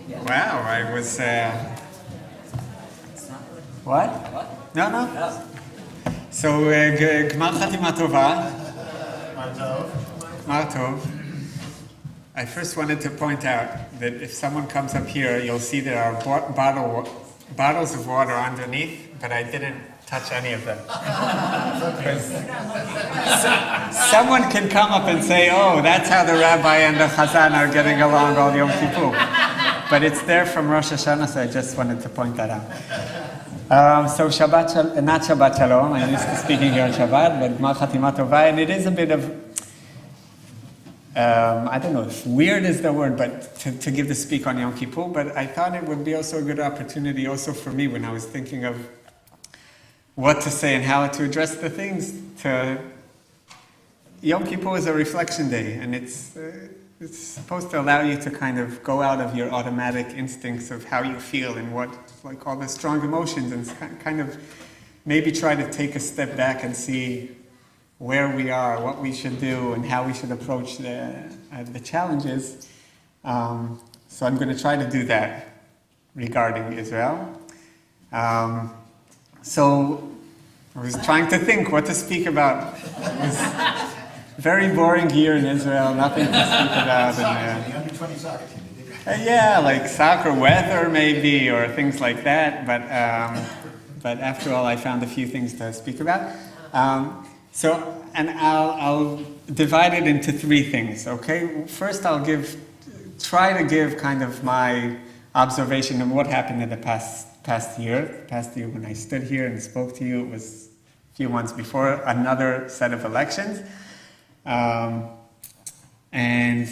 Wow, I was... What? No, no. So, Gmar Chatima Tova. Mar Tov. I first wanted to point out that if someone comes up here, you'll see there are bottles of water underneath, but I didn't touch any of them. Someone can come up and say, oh, that's how the rabbi and the chazan are getting along all Yom Kippur. But it's there from Rosh Hashanah, so I just wanted to point that out. So Shabbat, not Shabbat Shalom, I'm used to speaking here on Shabbat, but Gmar Chatima Tova, and it is a bit of, I don't know if weird is the word, but to give the speak on Yom Kippur, but I thought it would be also a good opportunity also for me when I was thinking of what to say and how to address the things. Yom Kippur is a reflection day, and it's supposed to allow you to kind of go out of your automatic instincts of how you feel and what, like all the strong emotions, and kind of maybe try to take a step back and see where we are, what we should do, and how we should approach the challenges. So I'm going to try to do that regarding Israel. So I was trying to think what to speak about. It was a very boring year in Israel, nothing to speak about. And, the under 20 soccer team. yeah, like soccer, weather maybe, or things like that. But after all, I found a few things to speak about. And I'll divide it into three things, okay? First, I'll try to give kind of my observation of what happened in the past year. Past year when I stood here and spoke to you, it was a few months before another set of elections. And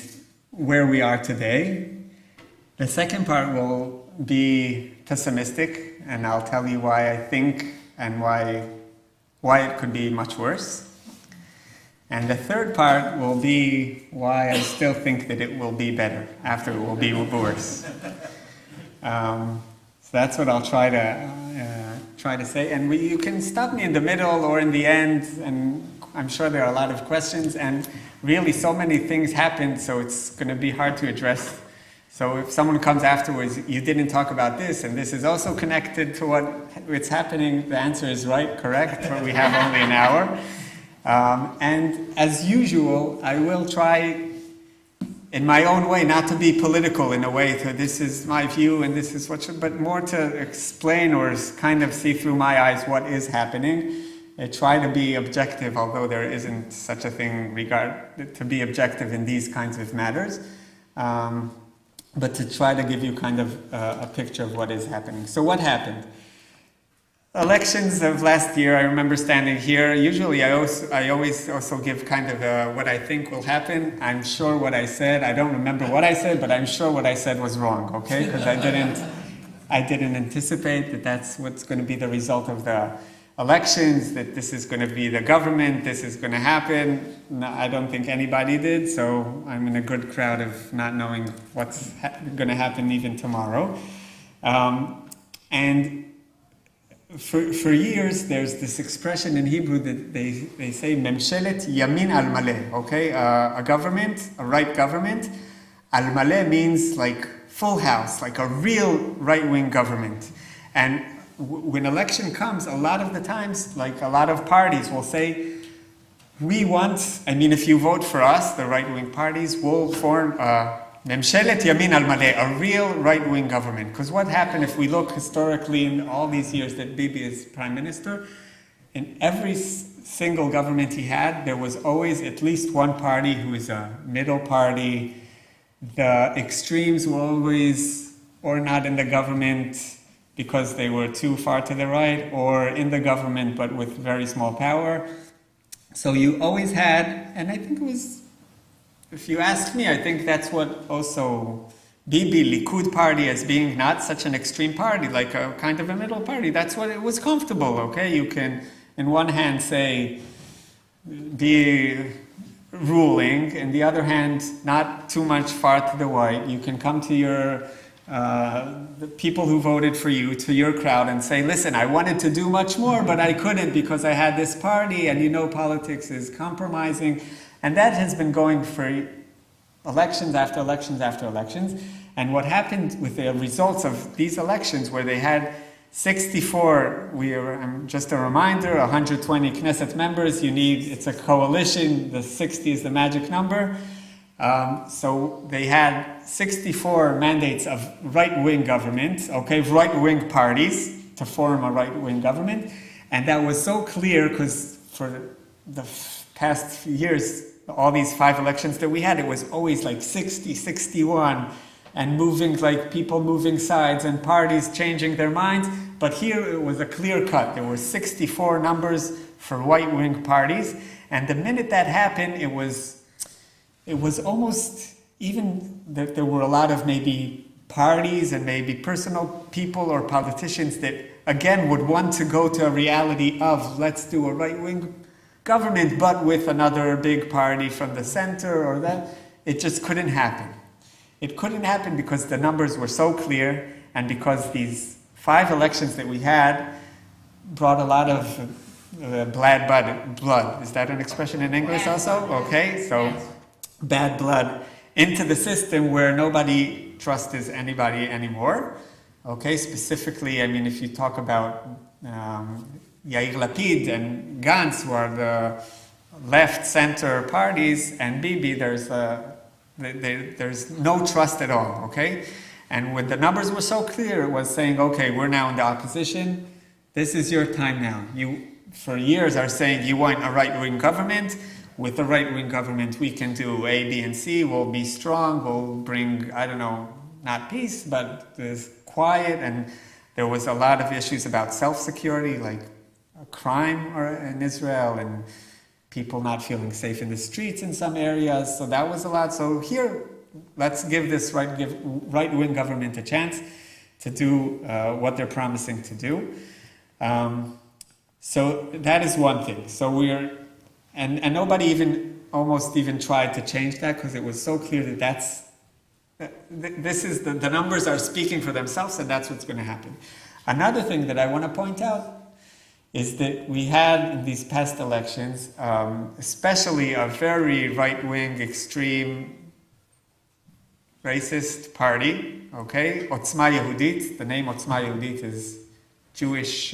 where we are today. The second part will be pessimistic, and I'll tell you why I think and why it could be much worse. And the third part will be why I still think that it will be better after it will be worse. So that's what I'll try to say. And you can stop me in the middle or in the end, and I'm sure there are a lot of questions. And really, so many things happened, so it's going to be hard to address. So if someone comes afterwards, you didn't talk about this, and this is also connected to what's happening, the answer is right, correct, but we have only an hour. And as usual, I will try in my own way not to be political in a way, this is my view and this is but more to explain or kind of see through my eyes what is happening. I try to be objective, although there isn't such a thing to be objective in these kinds of matters. But to try to give you kind of a picture of what is happening. So what happened? Elections of last year, I remember standing here. Usually I always also give kind of what I think will happen. I'm sure what I said, I don't remember what I said, but I'm sure what I said was wrong, okay? Because I didn't anticipate that that's what's going to be the result of the elections, that this is going to be the government, this is going to happen. No, I don't think anybody did, so I'm in a good crowd of not knowing what's going to happen even tomorrow. And for years, there's this expression in Hebrew that they say, Memshelet Yamin al Maleh, okay? A government, a right government. Al Maleh means like full house, like a real right-wing government. And when election comes, a lot of the times, like a lot of parties will say, if you vote for us, the right-wing parties, will form Memshelet Yamin al Maleh, a real right-wing government. Because what happened if we look historically in all these years that Bibi is prime minister, in every single government he had, there was always at least one party who is a middle party. The extremes were always or not in the government because they were too far to the right, or in the government but with very small power. So you always had, and I think it was, if you ask me, I think that's what also Bibi, Likud party, as being not such an extreme party, like a kind of a middle party, that's what it was comfortable, okay? You can, in one hand, say, be ruling, in the other hand, not too much far to the right. You can come to your the people who voted for you, to your crowd, and say, listen, I wanted to do much more, but I couldn't because I had this party, and politics is compromising. And that has been going for elections after elections after elections. And what happened with the results of these elections, where they had 64, just a reminder, 120 Knesset members, it's a coalition, the 60 is the magic number. So they had 64 mandates of right-wing government, right-wing parties to form a right-wing government. And that was so clear because for the past few years, all these 5 elections that we had, it was always like 60, 61, and people moving sides and parties changing their minds. But here it was a clear cut. There were 64 numbers for right-wing parties. And the minute that happened, it was almost, even that there were a lot of maybe parties and maybe personal people or politicians that, again, would want to go to a reality of, let's do a right-wing government, but with another big party from the center or that. It just couldn't happen. It couldn't happen because the numbers were so clear, and because these 5 elections that we had brought a lot of bad blood. Is that an expression in English also? Okay, so bad blood into the system where nobody trusts anybody anymore. Okay, specifically, I mean, if you talk about Yair Lapid and Gantz, who are the left-center parties, and Bibi, there's no trust at all, okay? And when the numbers were so clear, it was saying, okay, we're now in the opposition. This is your time now. You, for years, are saying you want a right-wing government. With a right-wing government, we can do A, B, and C. We'll be strong. We'll bring, I don't know, not peace, but there's quiet. And there was a lot of issues about self-security, like crime in Israel, and people not feeling safe in the streets in some areas. So that was a lot. So here, let's give this right-wing government a chance to do what they're promising to do. So that is one thing. So and nobody almost even tried to change that, because it was so clear that the numbers are speaking for themselves, and that's what's going to happen. Another thing that I want to point out is that we had in these past elections, especially a very right-wing, extreme, racist party, okay? Otzma Yehudit. The name Otzma Yehudit is Jewish,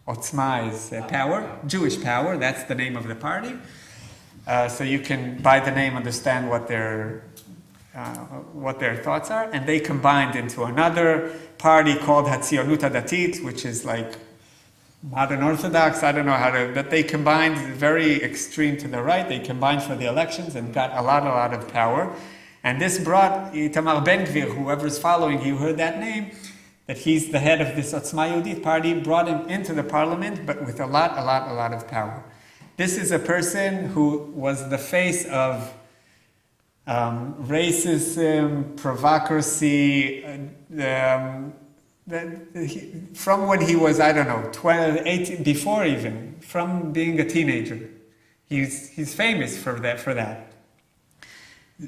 Otzma is power, Jewish power. That's the name of the party. So you can, by the name, understand what their thoughts are. And they combined into another party called Hatzionut Hadatit, which is like modern Orthodox. I don't know but they combined very extreme to the right. They combined for the elections and got a lot of power. And this brought Itamar Ben-Gvir, whoever's following, you heard that name, that he's the head of this Otzma Yehudit party, brought him into the parliament, but with a lot of power. This is a person who was the face of racism, provocracy, from when he was, I don't know, 12, 18, before even, from being a teenager. He's famous for that.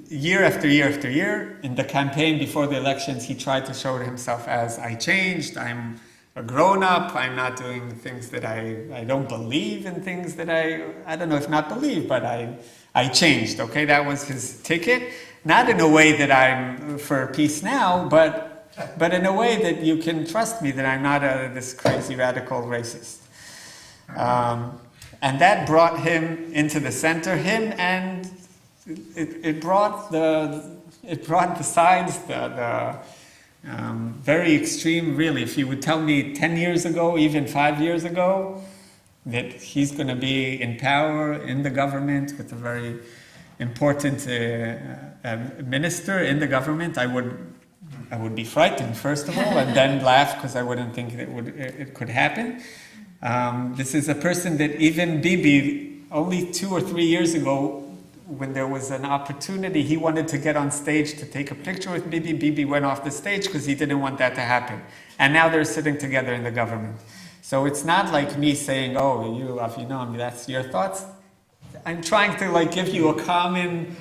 Year after year after year, in the campaign before the elections, he tried to show himself as, I changed, I'm a grown-up, I'm not doing things that I don't believe in things that I don't know if not believe, but I changed, okay? That was his ticket. Not in a way that I'm for peace now, but in a way that you can trust me that I'm not this crazy radical racist. And that brought him into the center, and it brought the sides, the very extreme, really. If you would tell me 10 years ago, even 5 years ago, that he's going to be in power in the government with a very important minister in the government, I would be frightened, first of all, and then laugh, because I wouldn't think it could happen. This is a person that even Bibi, only 2 or 3 years ago, when there was an opportunity, he wanted to get on stage to take a picture with Bibi. Bibi went off the stage because he didn't want that to happen. And now they're sitting together in the government. So it's not like me saying, oh, you, Avinoam, that's your thoughts. I'm trying to give you a common,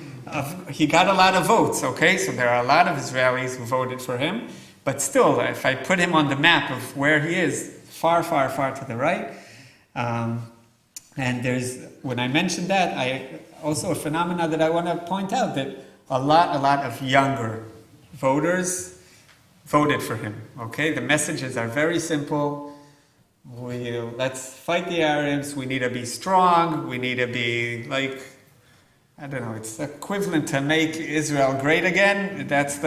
he got a lot of votes, okay? So there are a lot of Israelis who voted for him. But still, if I put him on the map of where he is, far to the right. And when I mentioned that, also a phenomena that I want to point out, that a lot of younger, voters voted for him. Okay, the messages are very simple. Let's fight the Arabs. We need to be strong. We need to be like, I don't know. It's equivalent to make Israel great again. That's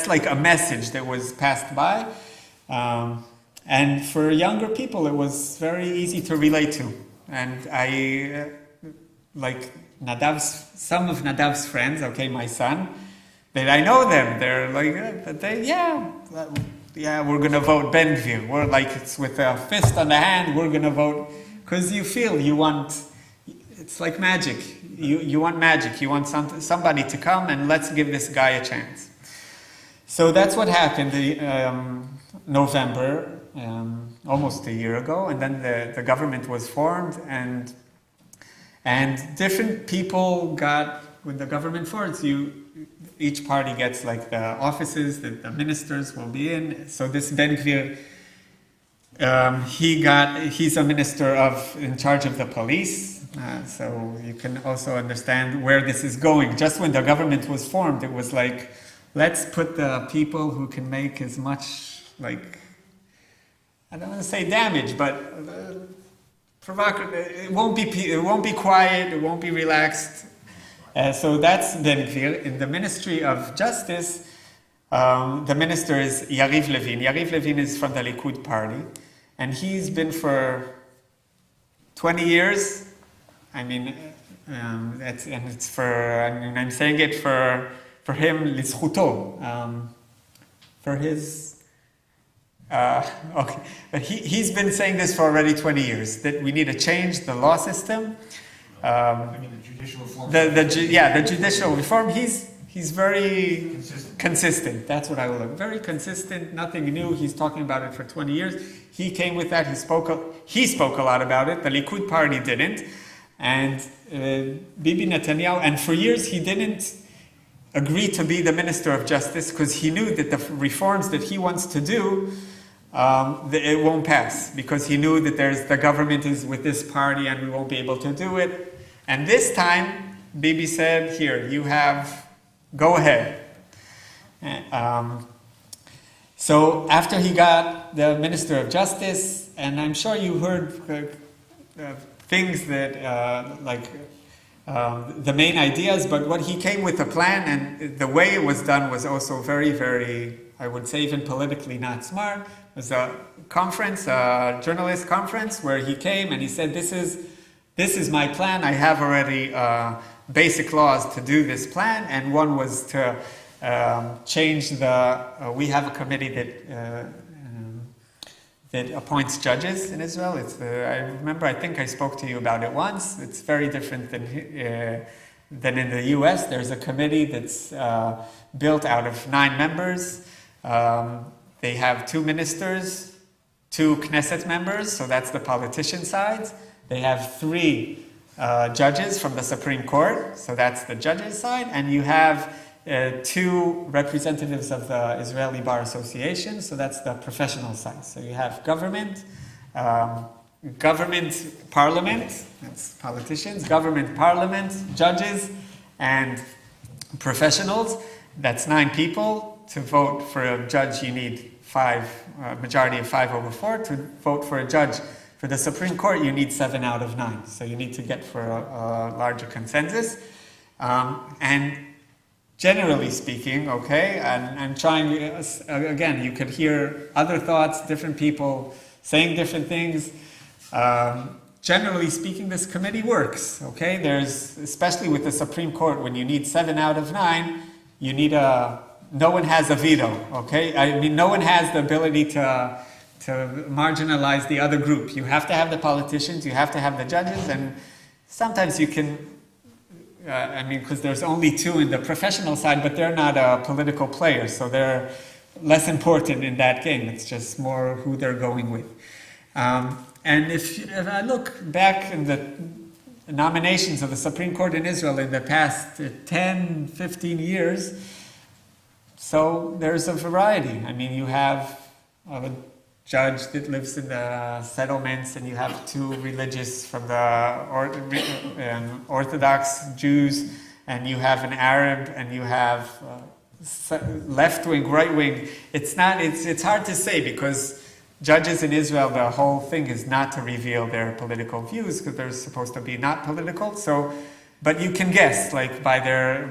like a message that was passed by, and for younger people, it was very easy to relate to. And I like some of Nadav's friends. Okay, my son. That I know them. They're like, we're gonna vote Ben Gvir. We're like, it's with a fist on the hand. We're gonna vote because you feel you want. It's like magic. You want magic. You want somebody to come and let's give this guy a chance. So that's what happened. November, almost a year ago, and then the government was formed, and different people got when the government forms. Each party gets like the offices that the ministers will be in. So this Ben Gvir, he's a minister in charge of the police. So you can also understand where this is going. Just when the government was formed, it was like, let's put the people who can make as much, like, I don't want to say damage, but provocative. It won't be quiet. It won't be relaxed. So that's Ben Gvir. In the Ministry of Justice, the minister is Yariv Levin. Yariv Levin is from the Likud party, and he's been for 20 years. I mean, I'm saying it for him, lizchuto, for his. Okay, but he's been saying this for already 20 years that we need to change the law system. The judicial reform. The judicial reform. He's very consistent. That's what I will look. Very consistent. Nothing new. He's talking about it for 20 years. He came with that. He spoke a lot about it. The Likud party didn't, and Bibi Netanyahu. And for years he didn't agree to be the Minister of Justice because he knew that the reforms that he wants to do, it won't pass because he knew that the government is with this party and we won't be able to do it. And this time, Bibi said, "Here, go ahead." So after he got the Minister of Justice, and I'm sure you heard things that the main ideas, but what he came with a plan, and the way it was done was also very, very, I would say even politically not smart. It was a conference, a journalist conference, where he came and he said, this is my plan. I have already basic laws to do this plan, and one was to change we have a committee that appoints judges in Israel. I remember, I think I spoke to you about it once. It's very different than in the US. There's a committee that's built out of 9 members. They have 2 ministers, 2 Knesset members, so that's the politician side. They have 3 judges from the Supreme Court, so that's the judges side, and you have 2 representatives of the Israeli Bar Association, so that's the professional side. So you have government, parliament, that's politicians, government, parliament, judges, and professionals. That's 9 people. To vote for a judge, you need majority of 5 over 4. To vote for a judge for the Supreme Court, you need 7 out of 9. So you need to get for a larger consensus. And generally speaking, okay, and I'm trying, again, you could hear other thoughts, different people saying different things. Generally speaking, this committee works, okay? Especially with the Supreme Court, when you need 7 out of 9, you need no one has a veto, okay? I mean, no one has the ability to marginalize the other group. You have to have the politicians, you have to have the judges, and sometimes you can, because there's only 2 in the professional side, but they're not a political player, so they're less important in that game. It's just more who they're going with. And if I look back in the nominations of the Supreme Court in Israel in the past 10, 15 years, so there's a variety. I mean, you have a judge that lives in the settlements, and you have 2 religious from the Orthodox Jews, and you have an Arab, and you have left wing, right wing. It's not. It's hard to say because judges in Israel, the whole thing is not to reveal their political views because they're supposed to be not political. So, but you can guess, like by their.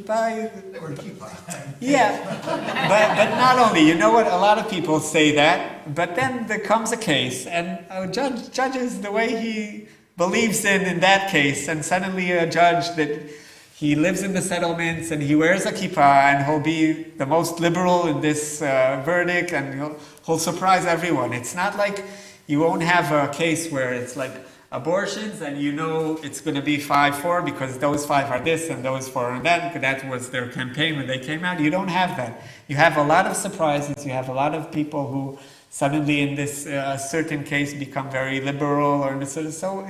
They were kippah. Yeah, but not only. You know what? A lot of people say that, but then there comes a case, and a judge judges the way he believes in that case, and suddenly a judge that he lives in the settlements and he wears a kippah and he'll be the most liberal in this verdict and he'll surprise everyone. It's not like you won't have a case where it's like abortions and you know it's going to be 5-4 because those 5 are this and those 4 are that, because that was their campaign when they came out. You don't have that. You have a lot of surprises. You have a lot of people who suddenly in this certain case become very liberal, or so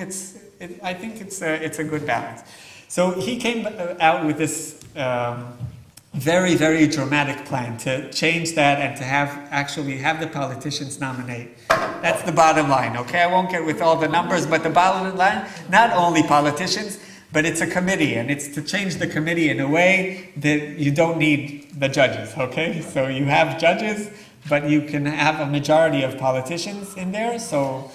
I think it's a good balance. So he came out with this very, very dramatic plan to change that and to actually have the politicians nominate. That's the bottom line, okay? I won't get with all the numbers, but the bottom line, not only politicians, but it's a committee, and it's to change the committee in a way that you don't need the judges, okay? So you have judges, but you can have a majority of politicians in there. So,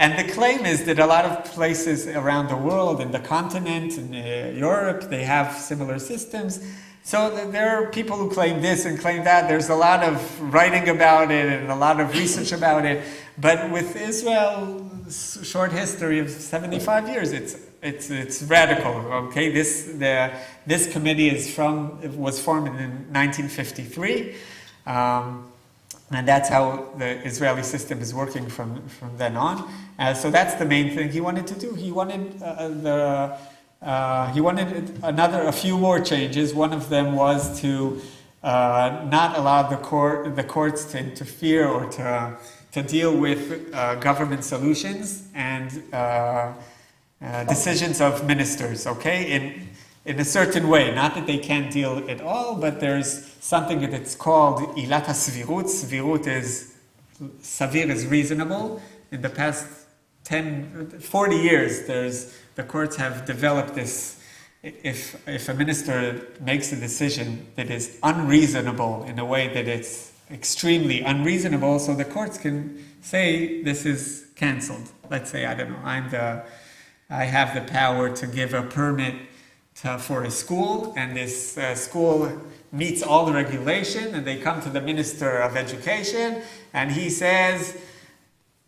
and the claim is that a lot of places around the world, in the continent, in Europe, they have similar systems. So there are people who claim this and claim that. There's a lot of writing about it and a lot of research about it. But with Israel's short history of 75 years, it's radical. Okay, this committee was formed in 1953. And that's how the Israeli system is working from then on. So that's the main thing he wanted to do. He wanted a few more changes. One of them was to not allow the courts to interfere or to deal with government solutions and decisions of ministers. Okay, in a certain way, not that they can't deal at all, but there's something that's called ilat hasvirut. Svirut is, savir is reasonable. In the past 40 years, the courts have developed this. If a minister makes a decision that is unreasonable in a way that it's extremely unreasonable, so the courts can say this is cancelled. Let's say, I don't know, I have the power to give a permit for a school, and this school meets all the regulation, and they come to the Minister of Education, and he says,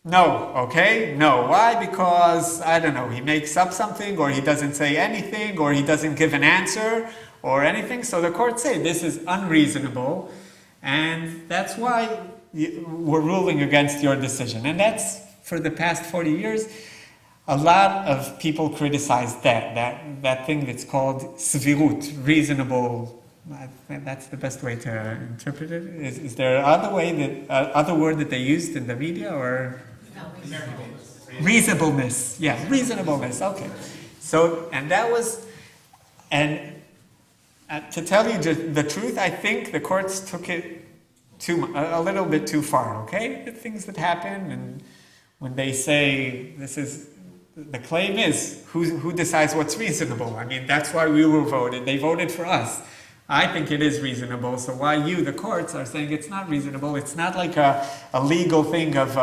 no, okay? No. Why? Because, I don't know, he makes up something, or he doesn't say anything, or he doesn't give an answer, or anything. So the courts say this is unreasonable, and that's why we're ruling against your decision. And that's, for the past 40 years, a lot of people criticize that thing that's called svirut, reasonable. That's the best way to interpret it. Is there other word that they used in the media, or reasonableness? Yeah, reasonableness. Okay. So, and that was, and to tell you the truth, I think the courts took it a little bit too far. Okay, the things that happen, and when they say this is. The claim is, who decides what's reasonable? I mean, that's why we were voted. They voted for us. I think it is reasonable. So why you, the courts, are saying it's not reasonable? It's not like a legal thing of,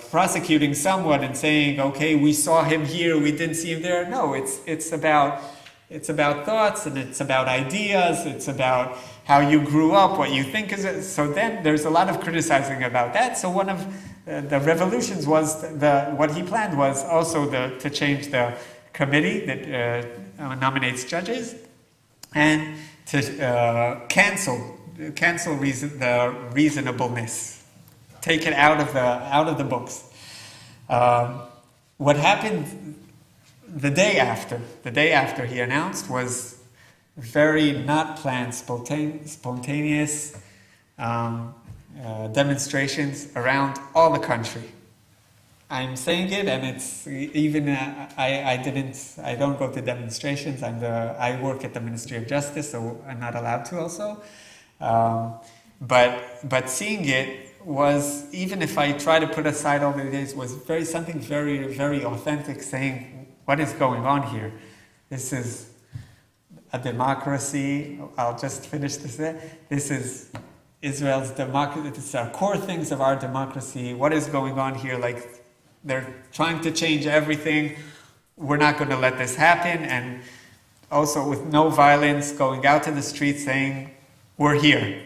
prosecuting someone and saying, okay, we saw him here, we didn't see him there. No, it's about thoughts, and it's about ideas. It's about how you grew up, what you think is it. So then there's a lot of criticizing about that. So one of the revolutions was what he planned was also to change the committee that nominates judges, and to cancel the reasonableness, take it out of the books. What happened the day after he announced was very not planned, spontaneous. Demonstrations around all the country. I'm saying it, and it's even I don't go to demonstrations. I work at the Ministry of Justice, so I'm not allowed to also. But seeing it was, even if I try to put aside all the days, was something very, very authentic. Saying what is going on here. This is a democracy. I'll just finish this there. This is Israel's democracy. These are core things of our democracy. What is going on here? Like, they're trying to change everything. We're not going to let this happen. And also with no violence, going out to the street saying, we're here.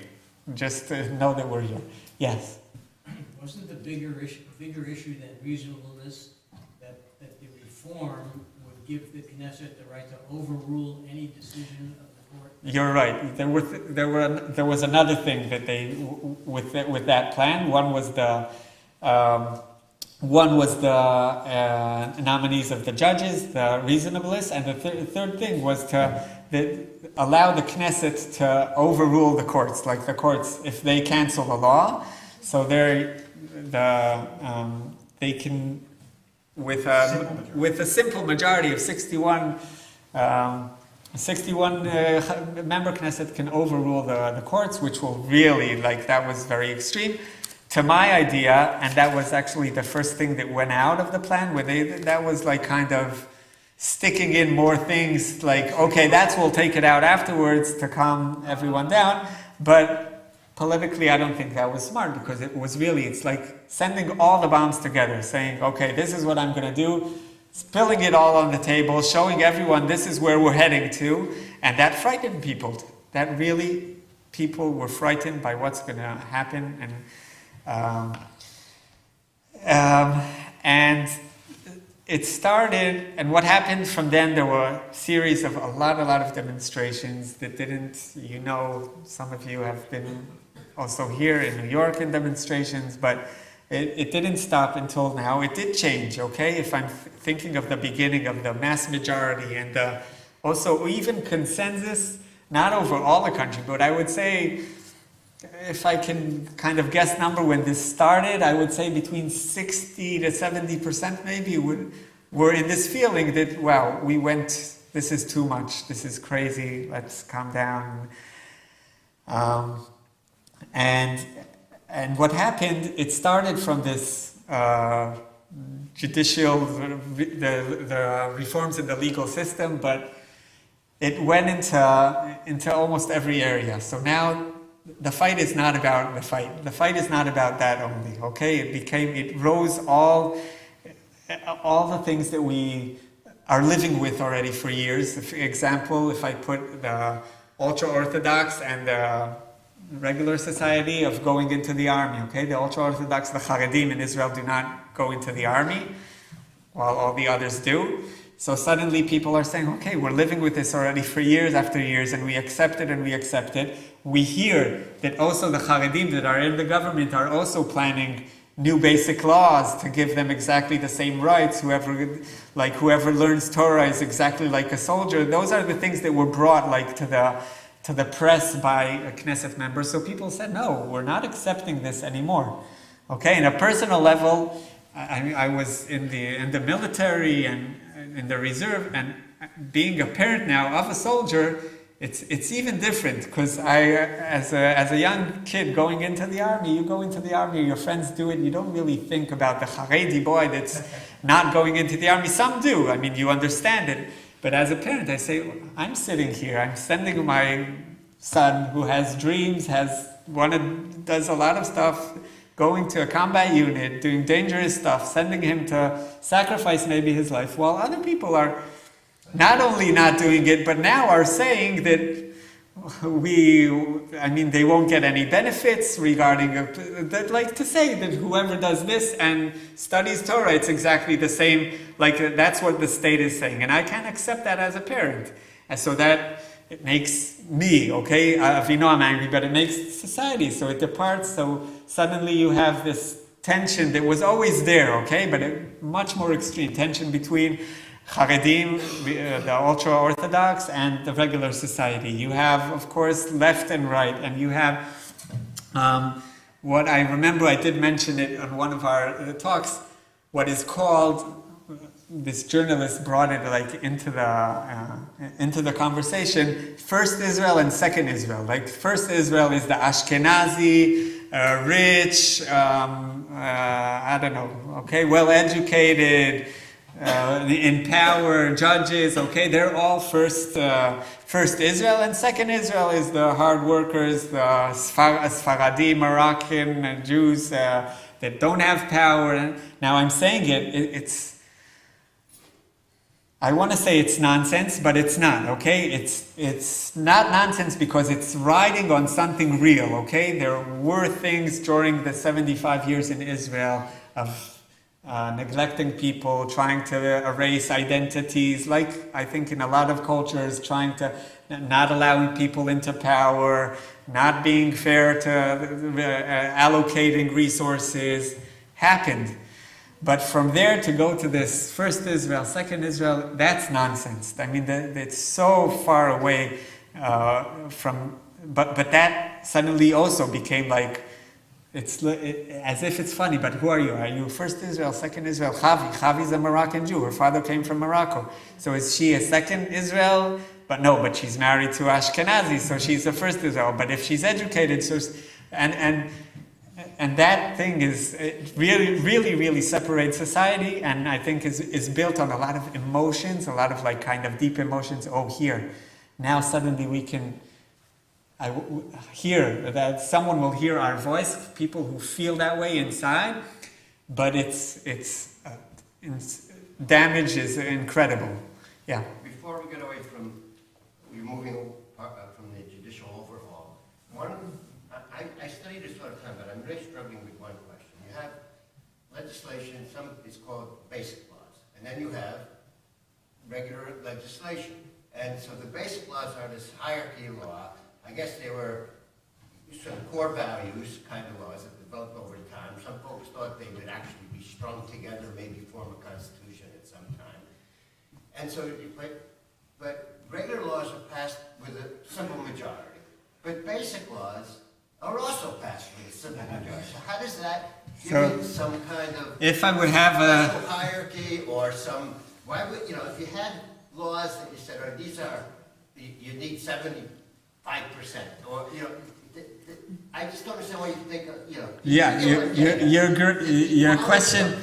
Just to know that we're here. Yes? Wasn't the bigger issue than reasonableness, that the reform would give the Knesset the right to overrule any decision of the court? You're right. There was another thing that they with that plan. One was the nominees of the judges, the reasonableness, and the third thing was to allow the Knesset to overrule the courts. Like the courts, if they cancel a law, so they can with a simple majority of 61 member Knesset can overrule the courts, which will really, like, that was very extreme. To my idea, and that was actually the first thing that went out of the plan, where that was like kind of sticking in more things, like, okay, we'll take it out afterwards to calm everyone down, but politically, I don't think that was smart, because it's like sending all the bombs together, saying, okay, this is what I'm going to do, spilling it all on the table, showing everyone this is where we're heading to, and that frightened people. That really, people were frightened by what's going to happen, and it started, and what happened from then, there were a series of a lot of demonstrations that didn't, some of you have been also here in New York in demonstrations, but it didn't stop until now. It did change, okay? If I'm thinking of the beginning of the mass majority and also even consensus, not over all the country, but I would say, if I can kind of guess number when this started, I would say between 60 to 70% maybe were in this feeling that, wow, this is too much, this is crazy, let's calm down. And what happened, it started from this judicial, the reforms in the legal system, but it went into almost every area. So now the fight is not about the fight. The fight is not about that only, okay? It rose all the things that we are living with already for years. For example, if I put the ultra-Orthodox and the regular society of going into the army, okay? The ultra-Orthodox, the Haredim in Israel do not go into the army, while all the others do. So suddenly people are saying, okay, we're living with this already for years after years, and we accept it and we accept it. We hear that also the Haredim that are in the government are also planning new basic laws to give them exactly the same rights. Whoever learns Torah is exactly like a soldier. Those are the things that were brought to the press by a Knesset member. So people said, no, we're not accepting this anymore. Okay, in a personal level, I was in the military and in the reserve, and being a parent now of a soldier, it's even different, because as a young kid going into the army, you go into the army, your friends do it, you don't really think about the Haredi boy that's not going into the army. Some do, I mean, you understand it, but as a parent, I say, I'm sitting here, I'm sending my son who has dreams, does a lot of stuff, going to a combat unit, doing dangerous stuff, sending him to sacrifice maybe his life, while other people are not only not doing it, but now are saying that they won't get any benefits regarding, like to say that whoever does this and studies Torah, it's exactly the same, like that's what the state is saying. And I can't accept that as a parent. And so that, it makes me, okay, Avinoam angry, but it makes society, so it departs, so suddenly you have this tension that was always there, okay, but a much more extreme tension between Haredim, the ultra-Orthodox, and the regular society. You have, of course, left and right, and you have what I remember, I did mention it on one of our talks, what is called, this journalist brought it into the conversation, first Israel and second Israel. Like, first Israel is the Ashkenazi, rich, I don't know, okay, well-educated, in power, judges, okay, they're all first Israel, and second Israel is the hard workers, the Sfaradi, Moroccan Jews that don't have power. And now I'm saying it's I want to say it's nonsense, but it's not, okay? It's not nonsense because it's riding on something real, okay? There were things during the 75 years in Israel of neglecting people, trying to erase identities, like I think in a lot of cultures, trying to not allowing people into power, not being fair to allocating resources, happened. But from there to go to this first Israel, second Israel, that's nonsense. I mean, it's so far away from... But that suddenly also became like... It's as if it's funny, but who are you? Are you first Israel, second Israel? Chavi's a Moroccan Jew. Her father came from Morocco. So is she a second Israel? But no, but she's married to Ashkenazi, so she's the first Israel. But if she's educated, so... And that thing is, it really separates society, and I think is built on a lot of emotions, a lot of like kind of deep emotions. Oh, here, now suddenly we can hear that someone will hear our voice, people who feel that way inside, but it's damage is incredible. Yeah. Before we get away from removing from the judicial overhaul, I study this all the time, but I'm really struggling with one question. You have legislation, it's called basic laws, and then you have regular legislation. And so the basic laws are this hierarchy law. I guess they were some core values kind of laws that developed over time. Some folks thought they would actually be strung together, maybe form a constitution at some time. And so, but regular laws are passed with a simple majority. But basic laws are also passed with a simple majority. So how does that give it some kind of if I would have special hierarchy or some, why would, if you had laws that you said, oh, these are, you need 75%, or, I just don't understand why you think, Yeah, your question,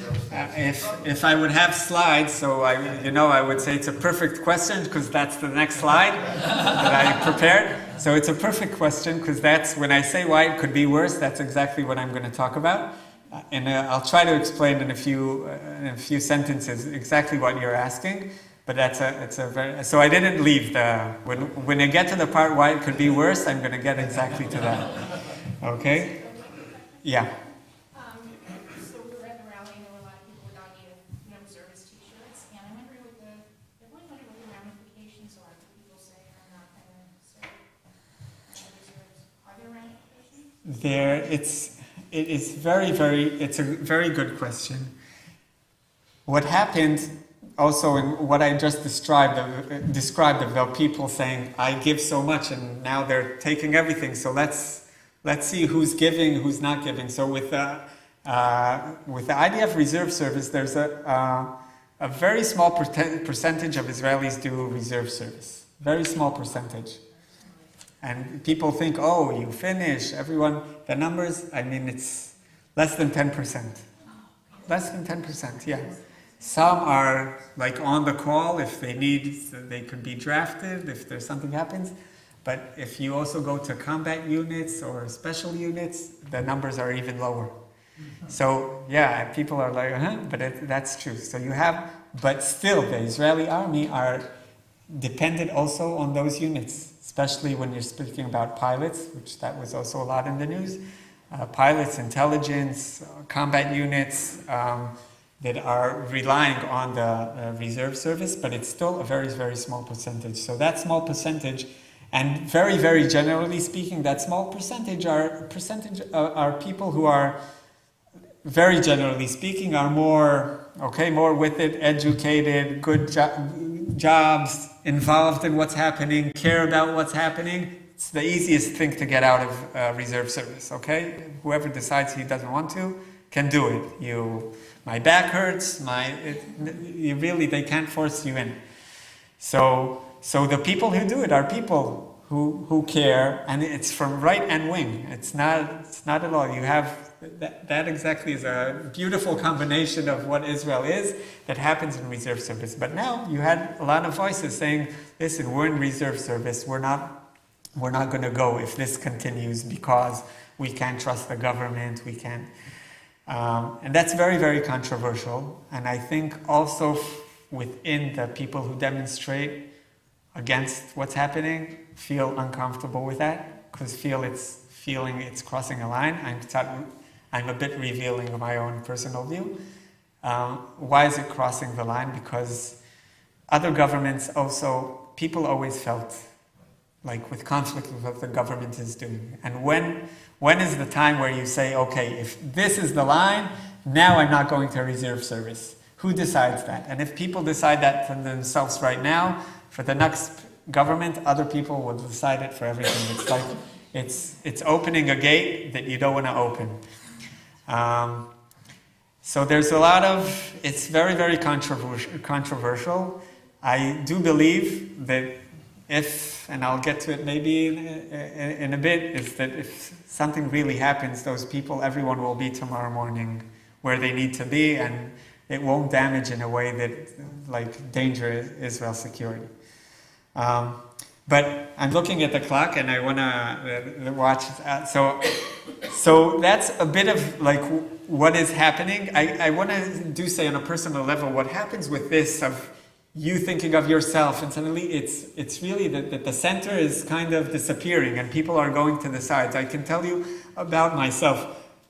if I would have slides, so I would say it's a perfect question because that's the next slide that I prepared. So it's a perfect question because that's, when I say why it could be worse, that's exactly what I'm going to talk about. And I'll try to explain in a few sentences exactly what you're asking. But so I didn't leave when I get to the part why it could be worse, I'm going to get exactly to that. Okay? Yeah. So we were at the rally and there were a lot of people without service t-shirts, and I'm wondering what the ramifications are. People say are not going to serve reserves. Are there ramifications? It's a very good question. What happened also in what I just described about people saying, I give so much and now they're taking everything, so let's see who's giving, who's not giving. So with the idea of reserve service, there's a very small percentage of Israelis do reserve service. Very small percentage. And people think, oh, you finish, everyone, the numbers, it's less than 10%. Less than 10%, yeah. Some are like on the call if they need, they could be drafted if there's something happens. But if you also go to combat units or special units, the numbers are even lower. So yeah, people are like, but that's true. So you have, but still the Israeli army are dependent also on those units, especially when you're speaking about pilots, which that was also a lot in the news. Pilots, intelligence, combat units, that are relying on the reserve service, but it's still a very, very small percentage. So that small percentage, and very, very generally speaking, that small percentage are people who are, very generally speaking, are more with it, educated, good jobs, involved in what's happening, care about what's happening. It's the easiest thing to get out of reserve service, okay? Whoever decides he doesn't want to can do it. My back hurts, they can't force you in. So the people who do it are people who care, and it's from right and wing. It's not at all. You have that exactly is a beautiful combination of what Israel is that happens in reserve service. But now you had a lot of voices saying, listen, we're in reserve service. We're not going to go if this continues because we can't trust the government. We can't. And that's very, very controversial. And I think also within the people who demonstrate against what's happening feel uncomfortable with that because feeling it's crossing a line. I'm a bit revealing my own personal view. Why is it crossing the line? Because other governments also, people always felt like with conflict with what the government is doing. And when is the time where you say, okay, if this is the line, now I'm not going to reserve service? Who decides that? And if people decide that for themselves right now, for the next government, other people will decide it for everything. It's like, it's opening a gate that you don't want to open. So there's a lot of, it's very, very controversial. I do believe that and I'll get to it maybe in a bit, is that if something really happens, those people, everyone will be tomorrow morning where they need to be, and it won't damage in a way that endanger Israel's security. But I'm looking at the clock and I want to watch. So that's a bit of what is happening. I want to say on a personal level what happens with this of you thinking of yourself, and suddenly it's really that the center is kind of disappearing and people are going to the sides. I can tell you about myself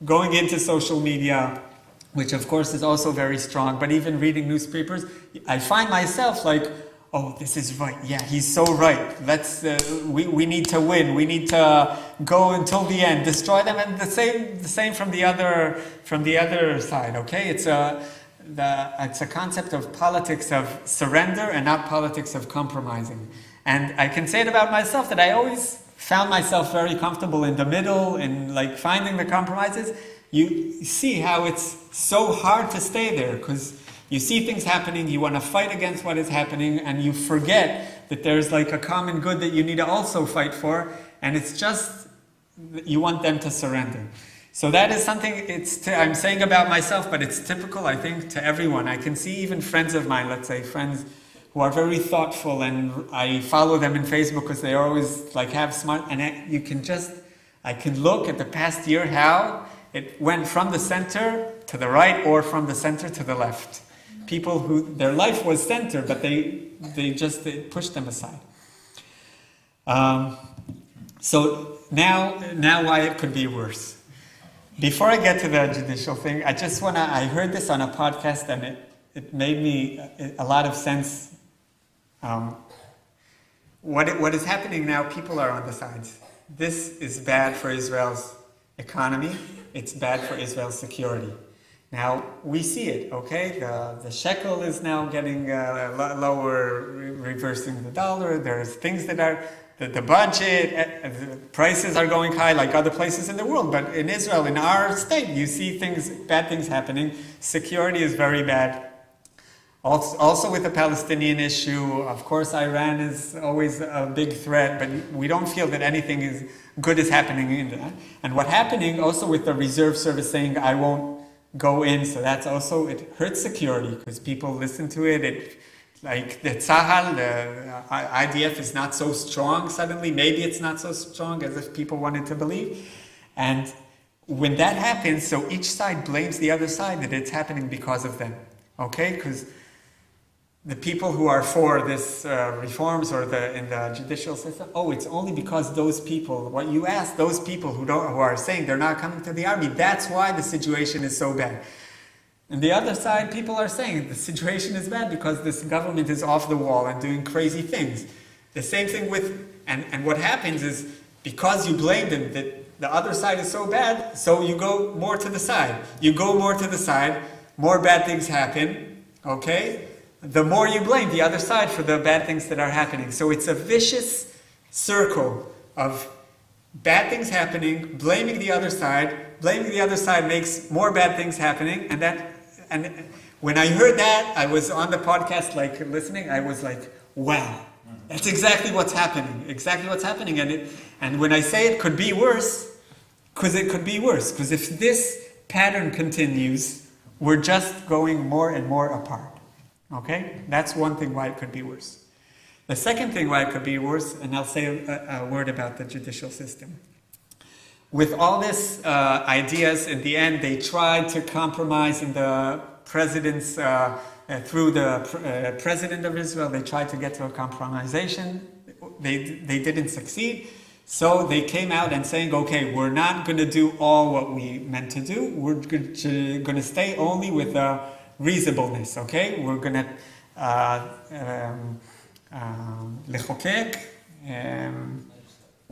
going into social media, which of course is also very strong, but even reading newspapers, I find myself oh, this is right. Yeah, he's so right. We need to win. We need to go until the end, destroy them, and the same from the other side. Okay, it's a concept of politics of surrender and not politics of compromising. And I can say it about myself that I always found myself very comfortable in the middle, in finding the compromises. You see how it's so hard to stay there because you see things happening, you want to fight against what is happening, and you forget that there's a common good that you need to also fight for, and it's just you want them to surrender. So that is something I'm saying about myself, but it's typical, I think, to everyone. I can see even friends of mine, let's say friends who are very thoughtful, and I follow them in Facebook because they always have smart, and I can look at the past year how it went from the center to the right or from the center to the left. People who their life was center, but they pushed them aside. So now why it could be worse. Before I get to the judicial thing, I heard this on a podcast and it made me a lot of sense. What is happening now, people are on the sides. This is bad for Israel's economy. It's bad for Israel's security. Now, we see it, okay? The shekel is now getting lower, reversing the dollar. There's things that are, the budget, the prices are going high like other places in the world. But in Israel, in our state, you see bad things happening. Security is very bad. Also with the Palestinian issue, of course, Iran is always a big threat, but we don't feel that anything good is happening in that. And what's happening also with the reserve service saying, I won't go in, so that's also, it hurts security because people listen to it. The Tzahal, the IDF is not so strong suddenly. Maybe it's not so strong as if people wanted to believe. And when that happens, so each side blames the other side that it's happening because of them. Okay? Because the people who are for this reforms or in the judicial system, it's only because those people, what you ask, those people who are saying they're not coming to the army, that's why the situation is so bad. And the other side, people are saying the situation is bad because this government is off the wall and doing crazy things. The same thing and what happens is because you blame them that the other side is so bad, so you go more to the side. You go more to the side, more bad things happen, okay? The more you blame the other side for the bad things that are happening. So it's a vicious circle of bad things happening, blaming the other side makes more bad things happening, and when I heard that, I was on the podcast listening, I was like, wow, That's exactly what's happening. Exactly what's happening. And when I say it could be worse, because it could be worse. Because if this pattern continues, we're just going more and more apart. Okay? That's one thing why it could be worse. The second thing why it could be worse, and I'll say a word about the judicial system. With all this ideas, in the end, they tried to compromise in the president's, through the president of Israel, they tried to get to a compromisation. They didn't succeed. So they came out and saying, okay, we're not going to do all what we meant to do. We're going to stay only with reasonableness, okay? We're going to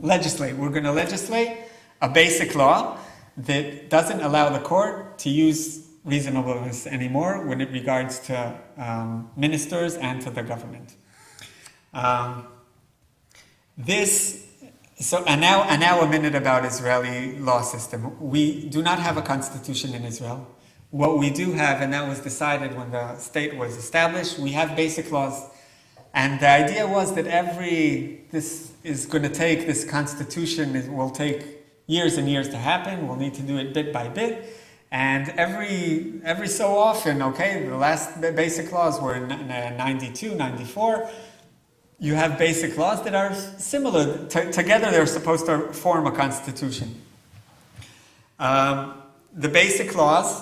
legislate. We're going to legislate a basic law that doesn't allow the court to use reasonableness anymore when it regards to ministers and to the government. Now a minute about Israeli law system. We do not have a constitution in Israel. What we do have, and that was decided when the state was established, we have basic laws. And the idea was that this constitution will take years and years to happen. We'll need to do it bit by bit. And every so often, okay, the last basic laws were in 92, 94. You have basic laws that are similar. Together they're supposed to form a constitution. The basic laws,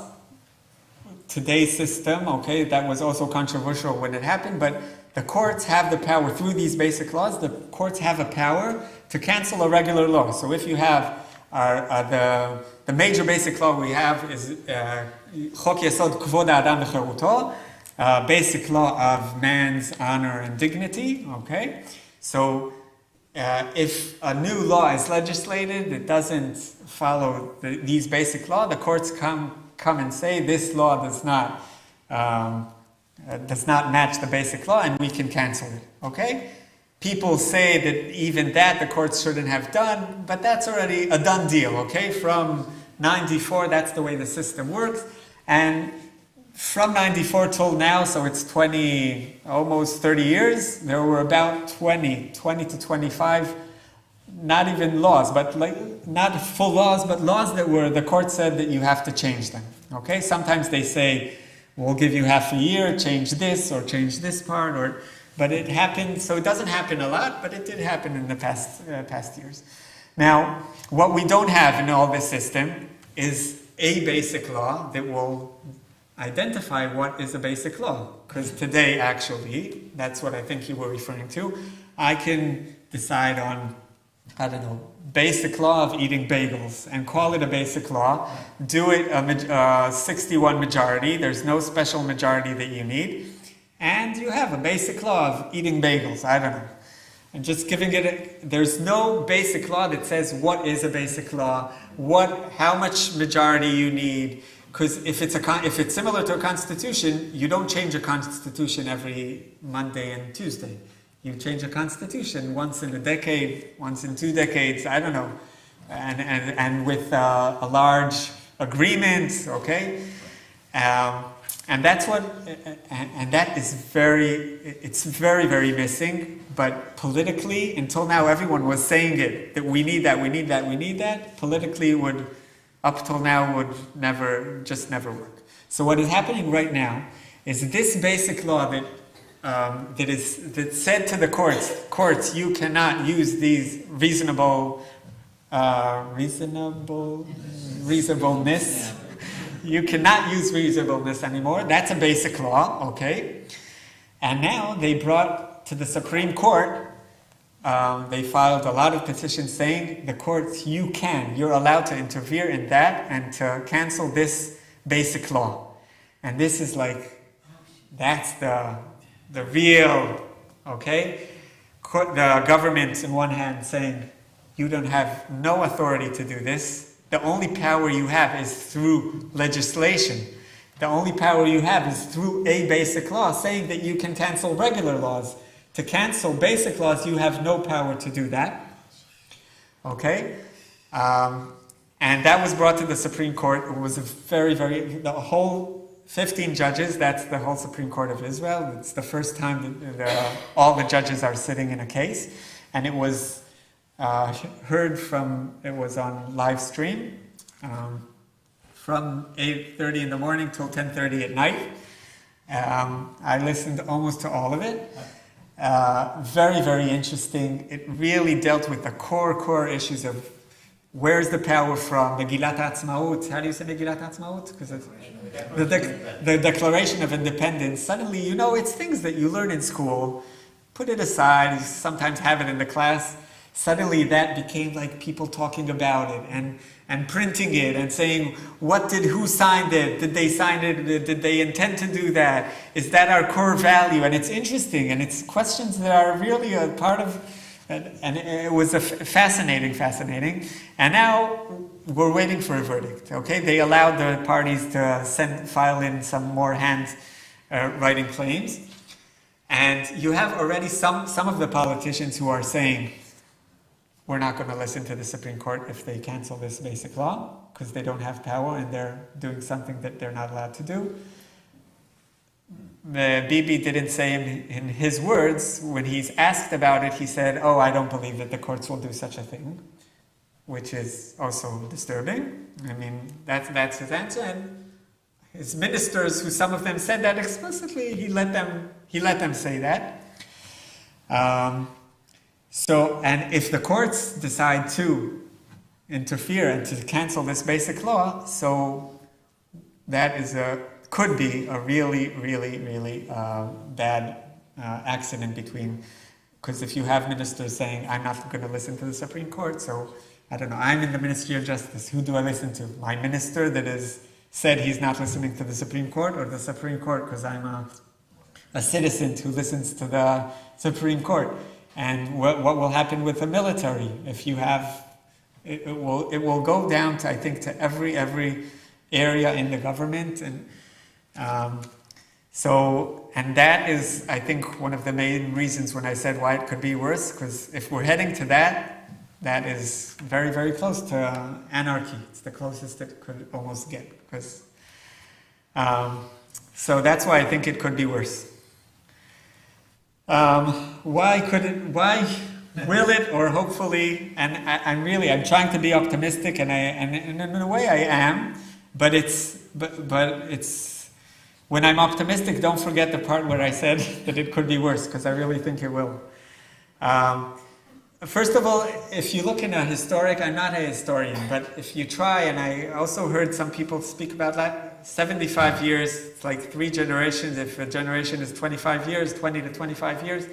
today's system, okay, that was also controversial when it happened, but the courts have the power, through these basic laws, the courts have a power to cancel a regular law. So if you have the major basic law we have is Chok Yesod Kvod Ha'adam V'Cheruto, basic law of man's honor and dignity, okay? So if a new law is legislated that doesn't follow these basic law, the courts come and say this law does not match the basic law and we can cancel it, okay? People say that even that the courts shouldn't have done, but that's already a done deal, okay? From 94, that's the way the system works. And from 94 till now, so it's almost 30 years, there were about 20 to 25, not even laws, but not full laws, but laws that the court said that you have to change them, okay? Sometimes they say, we'll give you half a year, change this or change this part, but it happened, so it doesn't happen a lot, but it did happen in the past years. Now, what we don't have in all this system is a basic law that will identify what is a basic law. Because today, actually, that's what I think you were referring to, I can decide on, basic law of eating bagels and call it a basic law, do it a 61 majority, there's no special majority that you need, and you have a basic law of eating bagels, I don't know. And just giving it, there's no basic law that says what is a basic law, how much majority you need, because if it's similar to a constitution, you don't change a constitution every Monday and Tuesday. You change a constitution once in a decade, once in 2 decades, I don't know, and with a large agreement, okay? And that's that is it's very, very missing, but politically, until now everyone was saying it, that we need that, politically up till now would never work. So what is happening right now is this basic law that said to the courts, you cannot use these reasonableness. You cannot use reasonableness anymore. That's a basic law, okay? And now they brought to the Supreme Court, they filed a lot of petitions saying, the courts, you're allowed to interfere in that and to cancel this basic law. And this is that's the real, okay? The government, in one hand, saying, you don't have no authority to do this. The only power you have is through legislation. The only power you have is through a basic law, saying that you can cancel regular laws. To cancel basic laws, you have no power to do that. Okay? And that was brought to the Supreme Court. It was a the whole 15 judges, that's the whole Supreme Court of Israel. It's the first time that all the judges are sitting in a case. And it was it was on live stream from 8:30 in the morning till 10:30 at night. I listened almost to all of it. Very, very interesting. It really dealt with the core issues of where's the power from, Megillat Ha'atzmaut. How do you say Megillat Ha'atzmaut? Because the Declaration of Independence. Suddenly, it's things that you learn in school. Put it aside. You sometimes have it in the class. Suddenly, that became like people talking about it and printing it and saying, who signed it? Did they sign it? Did they intend to do that? Is that our core value? And it's interesting, and it's questions that are really a part of, and it was fascinating. And now we're waiting for a verdict, okay? They allowed the parties to file in some more writing claims. And you have already some of the politicians who are saying, we're not going to listen to the Supreme Court if they cancel this basic law, because they don't have power and they're doing something that they're not allowed to do. Bibi didn't say in his words, when he's asked about it, he said, I don't believe that the courts will do such a thing, which is also disturbing. I mean, that's his answer. And his ministers, who some of them said that explicitly, he let them say that. And if the courts decide to interfere and to cancel this basic law, so that could be a really, really, really bad accident because if you have ministers saying, I'm not going to listen to the Supreme Court, so I don't know, I'm in the Ministry of Justice, who do I listen to? My minister that has said he's not listening to the Supreme Court, or the Supreme Court because I'm a citizen who listens to the Supreme Court? And what will happen with the military? If you have, it will go down to, I think, to every area in the government, and that is, I think, one of the main reasons when I said why it could be worse. Because if we're heading to that is very, very close to anarchy. It's the closest it could almost get. So that's why I think it could be worse. Why will it, or hopefully, and I'm trying to be optimistic, and in a way I am, but it's when I'm optimistic, don't forget the part where I said that it could be worse, because I really think it will. First of all, if you look in a historic, I'm not a historian, but if you try, and I also heard some people speak about that, 75 years, it's like 3 generations. If a generation is 25 years, 20 to 25 years,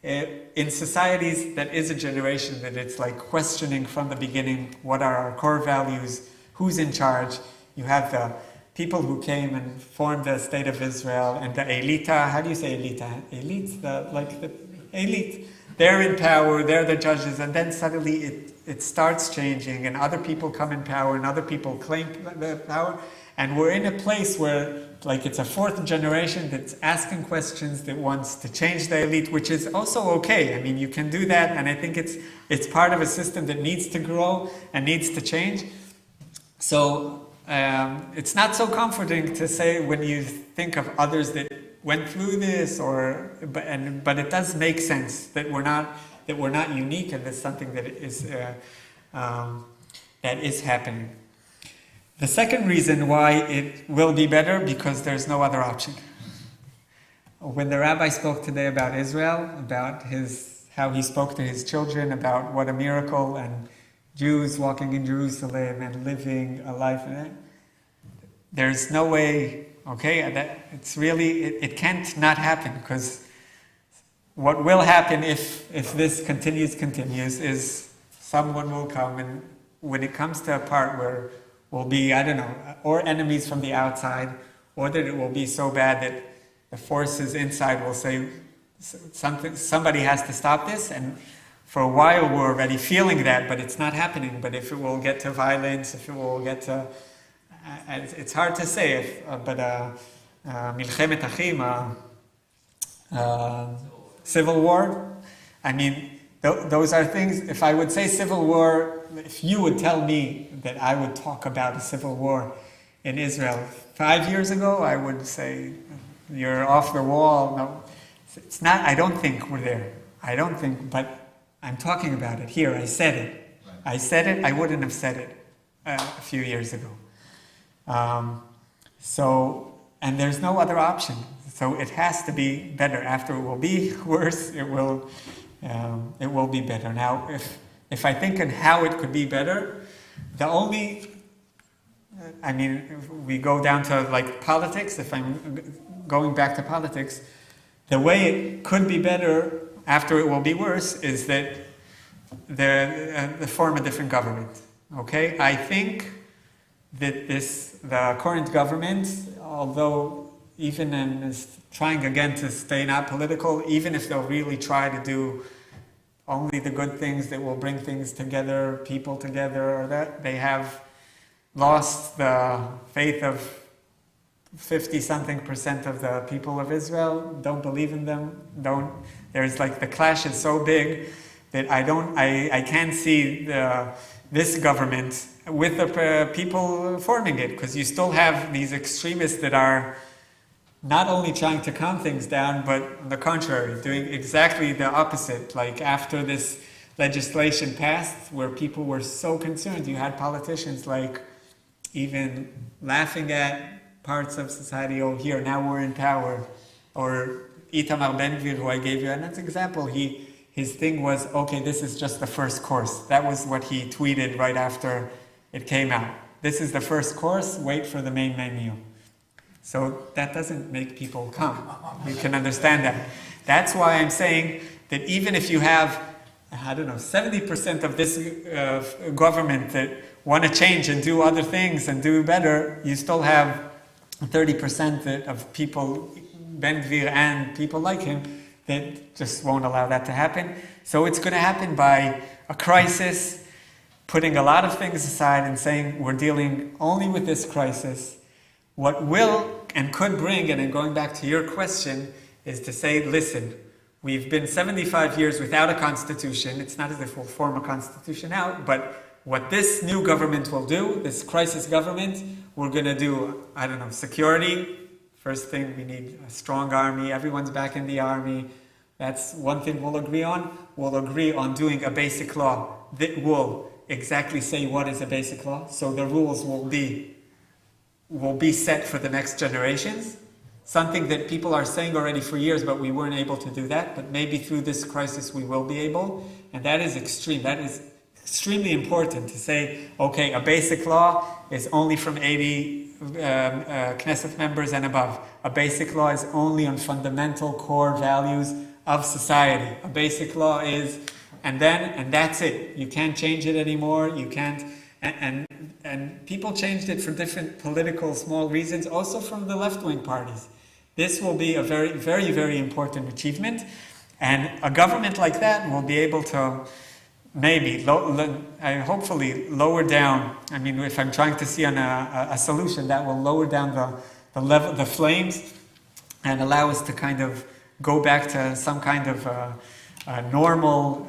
in societies that is a generation that it's like questioning from the beginning, what are our core values, who's in charge. You have the people who came and formed the state of Israel, and the elita, how do you say elita? Elite, the elite. They're in power, they're the judges, and then suddenly it starts changing, and other people come in power, and other people claim the power, and we're in a place where, like, it's a 4th generation that's asking questions, that wants to change the elite, which is also okay. I mean, you can do that, and I think it's part of a system that needs to grow and needs to change. So it's not so comforting to say when you think of others that went through this, but it does make sense that we're not unique, and there's something that is happening. The second reason why it will be better, because there's no other option. When the rabbi spoke today about Israel, about how he spoke to his children, about what a miracle, and Jews walking in Jerusalem and living a life in it, there's no way. Okay, it's really, it can't not happen, because what will happen if this continues is someone will come, and when it comes to a part where we'll be, I don't know, or enemies from the outside, or that it will be so bad that the forces inside will say somebody has to stop this, and for a while we're already feeling that, but it's not happening. But if it will get to violence, if it will get to it's hard to say, but milchemet achim, civil war. I mean, those are things. If I would say civil war, if you would tell me that I would talk about a civil war, in Israel 5 years ago, I would say you're off the wall. No, it's not. I don't think we're there. I don't think, but I'm talking about it here. I said it. I said it. I wouldn't have said it a few years ago. And there's no other option. So it has to be better. After it will be worse, it will be better. Now, if I think on how it could be better, the only, if we go down to like politics, if I'm going back to politics, the way it could be better after it will be worse is that they form a different government. Okay? I think that the current government, although even is trying again to stay not political, even if they'll really try to do only the good things that will bring things together, people together, or that, they have lost the faith of 50-something% of the people of Israel, don't believe in them, there's like the clash is so big that I can't see this government with the people forming it, because you still have these extremists that are not only trying to calm things down, but on the contrary, doing exactly the opposite. Like after this legislation passed, where people were so concerned, you had politicians like even laughing at parts of society, oh here, now we're in power. Or Itamar Ben-Gvir, who I gave you, and that's an example, his thing was, okay, this is just the first course. That was what he tweeted right after it came out. This is the first course, wait for the main menu. So that doesn't make people come. You can understand that. That's why I'm saying that even if you have, 70% of this government that want to change and do other things and do better, you still have 30% of people, Ben-Gvir and people like him, that just won't allow that to happen. So it's going to happen by a crisis, putting a lot of things aside and saying we're dealing only with this crisis. What will and could bring, and then going back to your question, is to say, listen, we've been 75 years without a constitution. It's not as if we'll form a constitution out, but what this new government will do, this crisis government, we're going to do, security. First thing, we need a strong army. Everyone's back in the army. That's one thing we'll agree on. We'll agree on doing a basic law that will exactly say what is a basic law. So the rules will be set for the next generations. Something that people are saying already for years, but we weren't able to do that. But maybe through this crisis we will be able. And that is extreme. That is extremely important to say, okay, a basic law is only from 80 Knesset members and above. A basic law is only on fundamental core values of society. A basic law is, and that's it. You can't change it anymore. You can't, and people changed it for different political small reasons, also from the left-wing parties. This will be a very, very, very important achievement, and a government like that will be able to maybe, hopefully lower down. If I'm trying to see on a solution that will lower down the level, the flames, and allow us to kind of go back to some kind of normal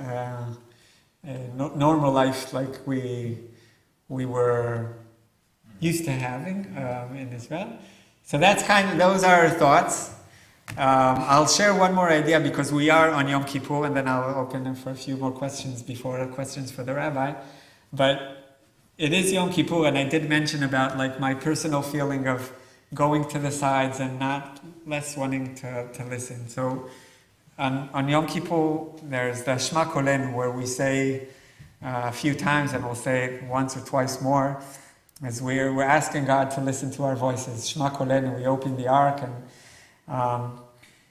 life like we were used to having in Israel. So those are our thoughts. I'll share one more idea because we are on Yom Kippur, and then I'll open them for a few more questions before questions for the rabbi. But it is Yom Kippur, and I did mention about my personal feeling of going to the sides and less wanting to listen. So on Yom Kippur, there's the Shema Kolenu, where we say a few times, and we'll say it once or twice more, as we're asking God to listen to our voices. Shema Kolenu, we open the ark, and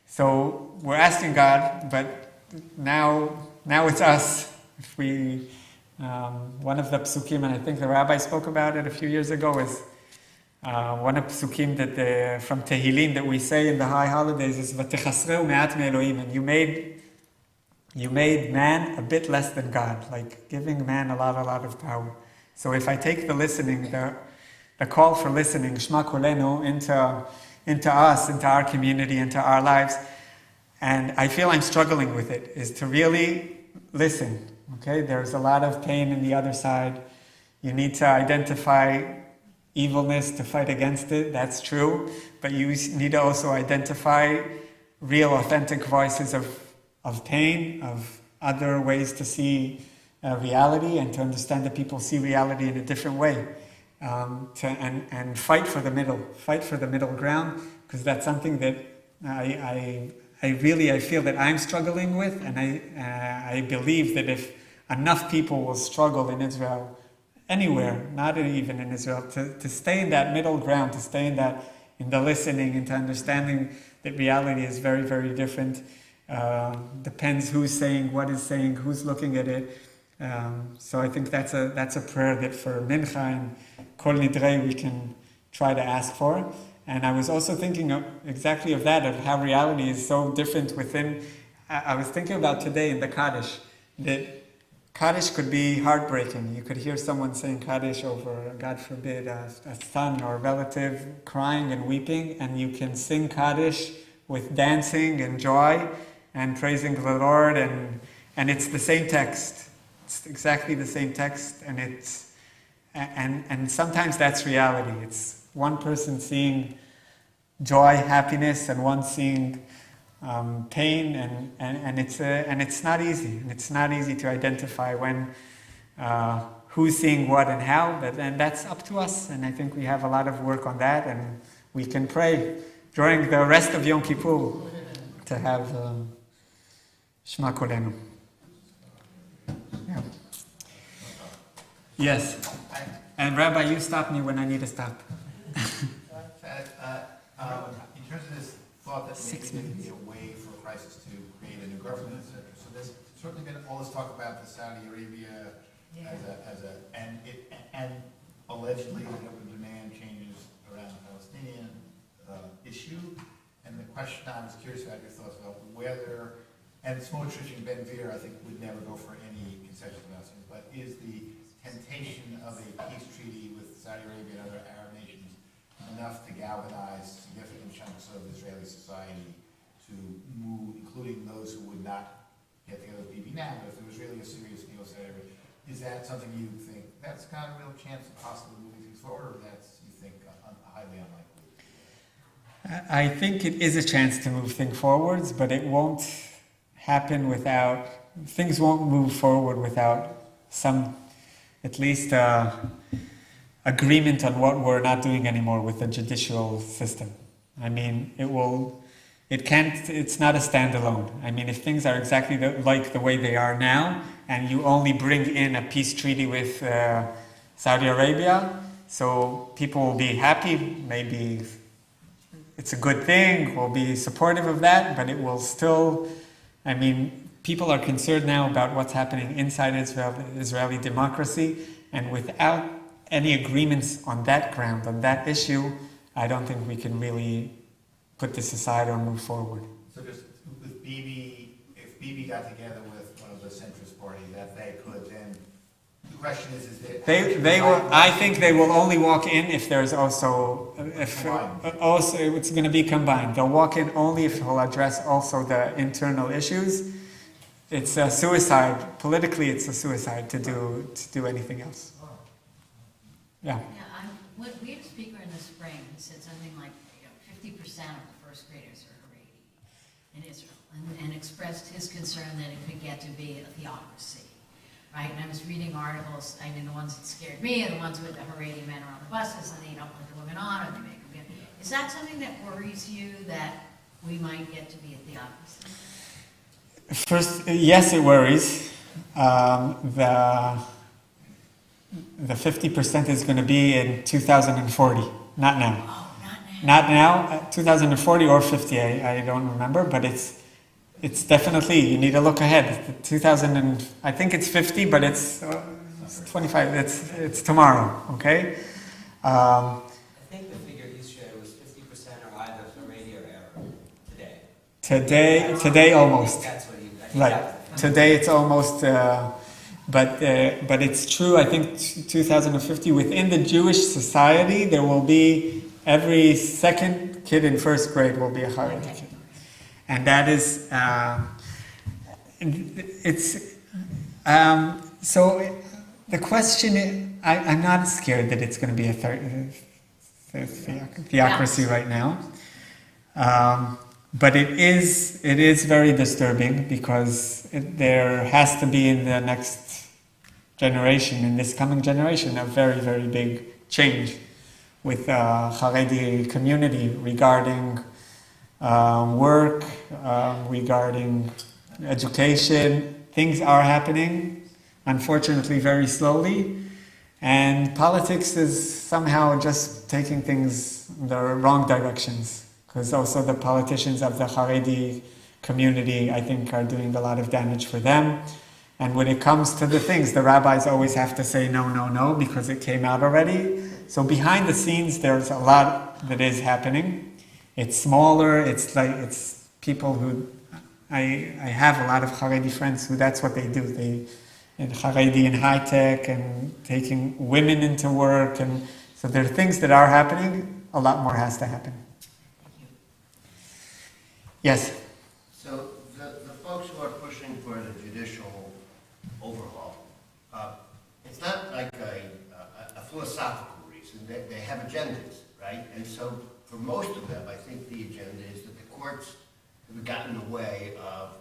so we're asking God, but now it's us. If we, one of the psukim, and I think the rabbi spoke about it a few years ago, is one of the psukim that from Tehillim that we say in the high holidays is "V'techasreu me'at me'Elohim," and you made man a bit less than God, like giving man a lot of power. So if I take the listening, the call for listening, Shema Kolenu, into us, into our community, into our lives, and I feel I'm struggling with it, is to really listen. Okay, there's a lot of pain in the other side. You need to identify evilness to fight against it. That's true. But you need to also identify real, authentic voices of pain, of other ways to see reality, and to understand that people see reality in a different way. And fight for the middle ground, because that's something that I feel that I'm struggling with, and I believe that if enough people will struggle in Israel, anywhere, not even in Israel, to stay in that middle ground, to stay in the listening and to understanding that reality is very, very different. Depends who's saying, what is saying, who's looking at it. So I think that's a prayer that for Mincha and Kol Nidrei we can try to ask for. And I was also thinking exactly of that, of how reality is so different within. I was thinking about today in the Kaddish, that Kaddish could be heartbreaking. You could hear someone saying Kaddish over, God forbid, a son or a relative crying and weeping, and you can sing Kaddish with dancing and joy and praising the Lord, and it's the same text. It's exactly the same text, and sometimes that's reality. It's one person seeing joy, happiness, and one seeing pain, and it's not easy. And it's not easy to identify when who's seeing what and how. And that's up to us. And I think we have a lot of work on that, and we can pray during the rest of Yom Kippur to have Shema Kolenu. Yeah. Yes. And Rabbi, you stop me when I need to stop. In terms of this thought that maybe there could be a way for a crisis to create a new government, etc. So there's certainly been all this talk about the Saudi Arabia and allegedly an open demand changes around the Palestinian issue. And the question I was curious about your thoughts about whether, and Smotrich and Ben-Gvir I think would never go for any concessions about things, but is the temptation of a peace treaty with Saudi Arabia and other Arab nations enough to galvanize significant chunks of Israeli society to move, including those who would not get together with Bibi now, but if there was really a serious deal with Saudi Arabia, is that something you think that's got a real chance of possibly moving things forward, or that's, you think, highly unlikely? I think it is a chance to move things forwards, but it won't happen without, things won't move forward without some, at least agreement on what we're not doing anymore with the judicial system. I mean, it's not a standalone. I mean, if things are exactly like the way they are now, and you only bring in a peace treaty with Saudi Arabia, so people will be happy, maybe it's a good thing, we'll be supportive of that, but it will still, I mean, people are concerned now about what's happening inside Israel, Israeli democracy, and without any agreements on that ground, on that issue, I don't think we can really put this aside or move forward. So just with Bibi, if Bibi got together with one of the centrist party, that they could then, the question is that they will. I think they will only walk in if there's also, also it's going to be combined. They'll walk in only if he'll address also the internal issues. It's a suicide. Politically, it's a suicide to do anything else. Yeah. We had a speaker in the spring who said something like 50% of the first graders are Haredi in Israel, and expressed his concern that it could get to be a theocracy, right? And I was reading articles, I mean, the ones that scared me are the ones with the Haredi men are on the buses and they don't let the women on, or they make them get. Is that something that worries you, that we might get to be a theocracy? First, yes, it worries. The 50% is going to be in 2040, not now. Oh, Not now, 2040 or 50, I don't remember, but it's definitely, you need to look ahead. I think it's 50, but it's 25, it's tomorrow, okay? I think the figure you shared was 50% are either Haredi or Arab today. Today almost. That's what you, Right, today it's almost, but it's true, I think 2050, within the Jewish society, there will be every second kid in first grade will be a Haredi kid. And that is, so The question is, I'm not scared that it's going to be a theocracy right now. But it is very disturbing because there has to be in the next generation, in this coming generation, a very, very big change with the Haredi community regarding work, regarding education. Things are happening, unfortunately, very slowly. And politics is somehow just taking things in the wrong directions. Because also the politicians of the Haredi community, I think, are doing a lot of damage for them. And when it comes to the things, the rabbis always have to say no, no, no, because it came out already. So behind the scenes, there's a lot that is happening. It's smaller, it's people who, I have a lot of Haredi friends who that's what they do. They in Haredi in high tech and taking women into work. And so there are things that are happening. A lot more has to happen. Yes? So the folks who are pushing for the judicial overhaul, it's not like a philosophical reason. They have agendas, right? And so for most of them, I think the agenda is that the courts have gotten in the way of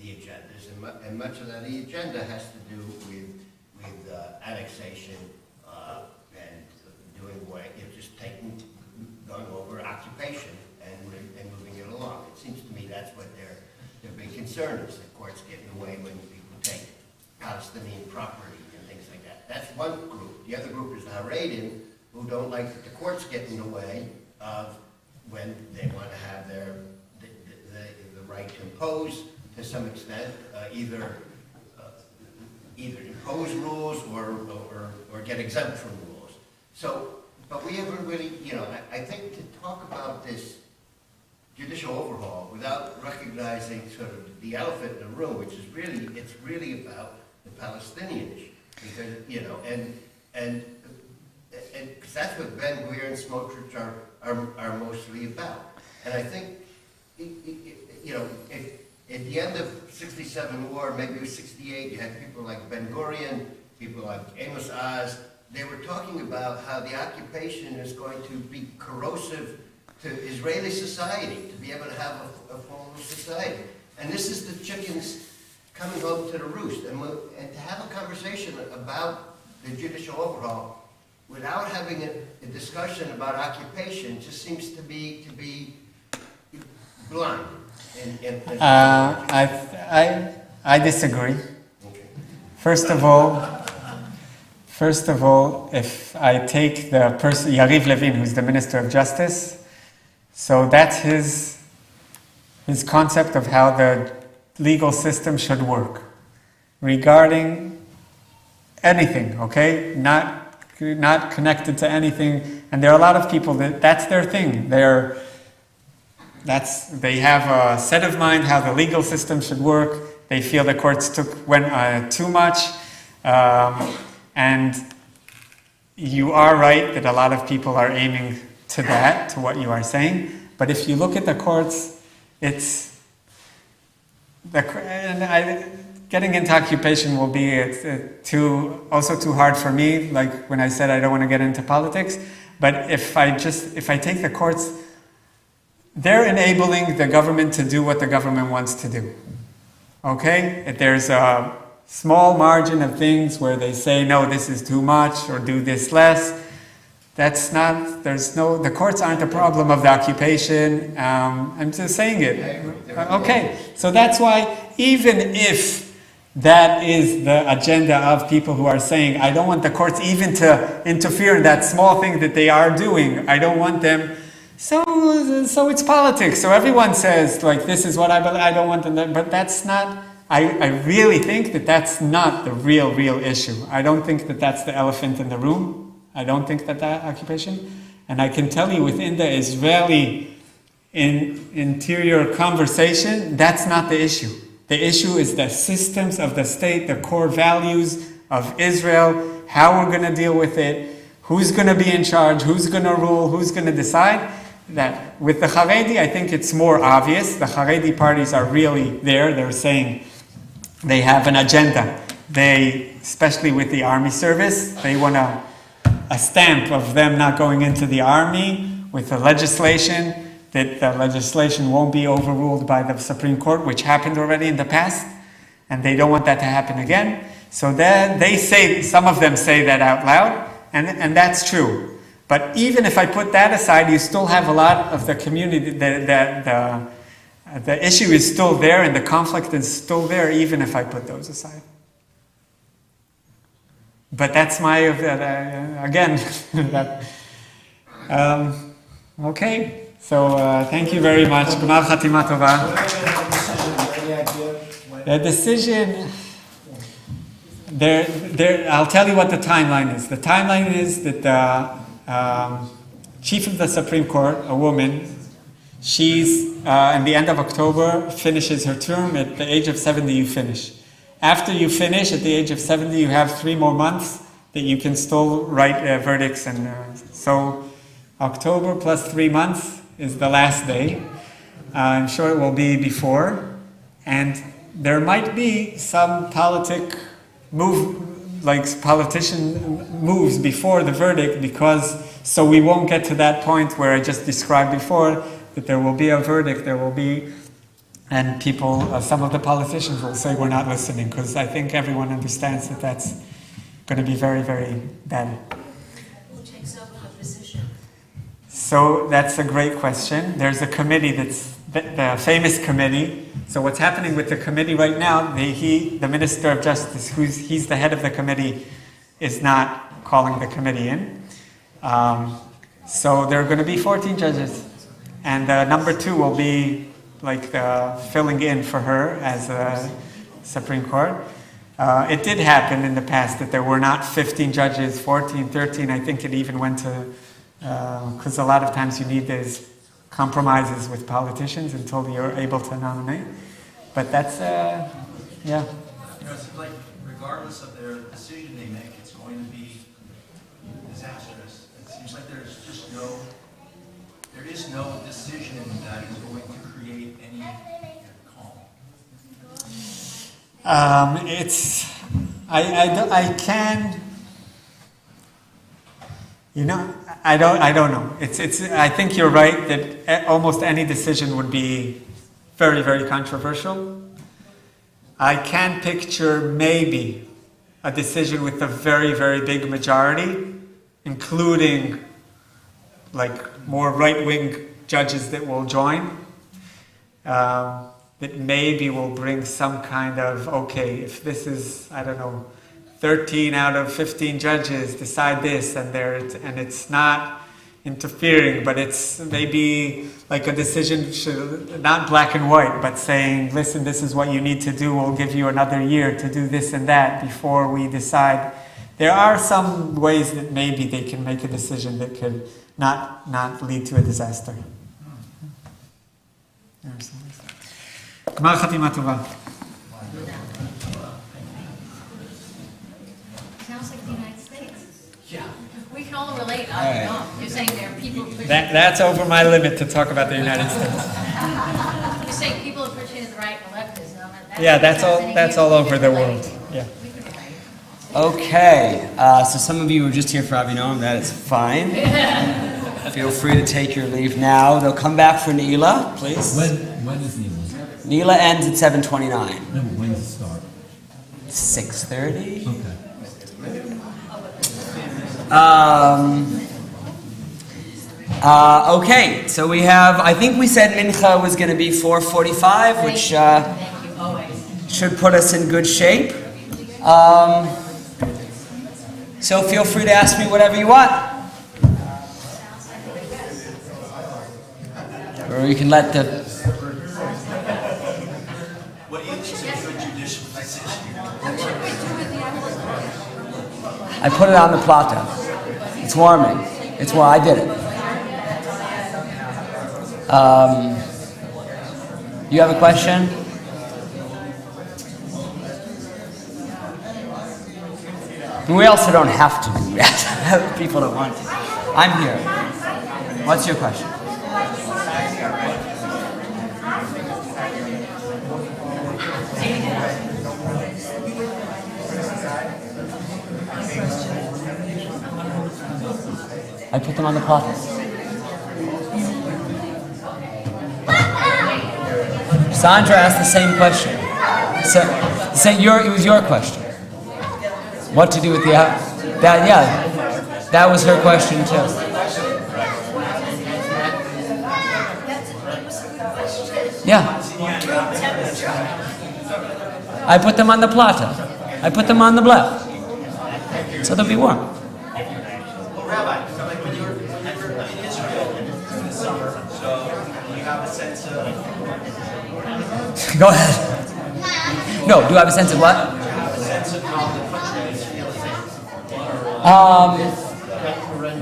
the agendas, and much of that the agenda has to do with annexation and doing away, just going over occupation and moving it along. It seems to me that's what their big concern is. The courts get in the way when people take Palestinian property and things like that. That's one group. The other group is the Haredim, who don't like that the courts get in the way of when they want to have the right to impose, to some extent, either impose rules or get exempt from rules. So, but we haven't really, I think to talk about this judicial overhaul without recognizing sort of the elephant in the room, which is it's really about the Palestinian issue, because and because that's what Ben Gvir and Smotrich are mostly about. And I think if at the end of '67 war, maybe it was '68, you had people like Ben Gurion, people like Amos Oz. They were talking about how the occupation is going to be corrosive to Israeli society, to be able to have a formal society. And this is the chickens coming home to the roost. And to have a conversation about the judicial overhaul without having a discussion about occupation just seems to be blind. I disagree. Okay. First of all, if I take the person, Yariv Levin, who's the Minister of Justice, so that's his concept of how the legal system should work. Regarding anything, okay? Not connected to anything. And there are a lot of people that's their thing. They have a set of mind how the legal system should work. They feel the courts went too much. And you are right that a lot of people are aiming to that, to what you are saying. But if you look at the courts, getting into occupation will be also too hard for me. Like when I said I don't want to get into politics, but if I take the courts, they're enabling the government to do what the government wants to do. Okay, if there's a small margin of things where they say no, this is too much or do this less. The courts aren't a problem of the occupation. I'm just saying it. Okay, so that's why even if that is the agenda of people who are saying, I don't want the courts even to interfere in that small thing that they are doing. I don't want them. So it's politics. So everyone says, like, this is what I don't want them, but that's not, I really think that that's not the real issue. I don't think that that's the elephant in the room. I don't think that occupation. And I can tell you within the Israeli interior conversation, that's not the issue. The issue is the systems of the state, the core values of Israel, how we're going to deal with it, who's going to be in charge, who's going to rule, who's going to decide. That with the Haredi, I think it's more obvious. The Haredi parties are really there. They're saying they have an agenda. they, especially with the army service, they want a stamp of them not going into the army with the legislation, that the legislation won't be overruled by the Supreme Court, which happened already in the past, and they don't want that to happen again. So then they say, some of them say that out loud, and that's true. But even if I put that aside, you still have a lot of the community, the issue is still there and the conflict is still there, even if I put those aside. But that's my, again, okay. So thank you very much. Gmar Chatima Tova. The decision, I'll tell you what the timeline is. The timeline is that the chief of the Supreme Court, a woman, she's, in the end of October, finishes her term. At the age of 70, you finish. After you finish, at the age of 70, you have 3 more months that you can still write verdicts. And so October plus 3 months is the last day. I'm sure it will be before. And there might be some politician moves before the verdict, because so we won't get to that point where I just described before, that there will be a verdict, there will be, and people, some of the politicians will say we're not listening, because I think everyone understands that that's going to be very, very bad. Who takes over the position? So that's a great question. There's a committee that's the famous committee. So what's happening with the committee right now, the Minister of Justice, he's the head of the committee, is not calling the committee in. So there are going to be 14 judges. And number 2 will be like filling in for her as a Supreme Court. It did happen in the past that there were not 15 judges, 14, 13. I think it even went to, because a lot of times you need these compromises with politicians until you're able to nominate. But that's, yeah. You know, it's like regardless of their decision they make, it's going to be disastrous. It seems like there is no decision that is going to create any calm. I can, you know, I don't know. I think you're right that almost any decision would be very, very controversial. I can picture maybe a decision with a very, very big majority, including like more right-wing judges that will join, that maybe will bring some kind of, okay, if this is, I don't know, 13 out of 15 judges decide this, and it's not interfering, but it's maybe like a decision, not black and white, but saying, listen, this is what you need to do, we'll give you another year to do this and that before we decide. There are some ways that maybe they can make a decision that could not lead to a disaster. Gmar Chatima Tova. Sounds like the United States. Yeah. We can all relate. right. No, you're saying there are people pushing. That's over my limit to talk about the United States. You say people are pushing to the right and left is not. Yeah, that's all over the world. Yeah. We can relate. Okay, so some of you were just here for Avinoam, that is fine. Feel free to take your leave now. They'll come back for Neila, please. When is Neila? Neila ends at 7:29. No, when does it start? 6:30? Okay. Okay, so we have, I think we said Mincha was going to be 4:45, which Thank you, always. should put us in good shape. So feel free to ask me whatever you want. Or you can let the... What do you think is a good judicial decision? I put it on the platter. It's warming. I did it. You have a question? We also don't have to do that. People don't want to. I'm here. What's your question? I put them on the platter. Sandra asked the same question. So it was your question. What to do with the that was her question too. Yeah. I put them on the platter. I put them on the blech. So they'll be warm. Well, Rabbi, so like when you're in Israel in the summer, so you have a sense of... Go ahead. No, do I have a sense of what? You have a sense of how the country is feeling.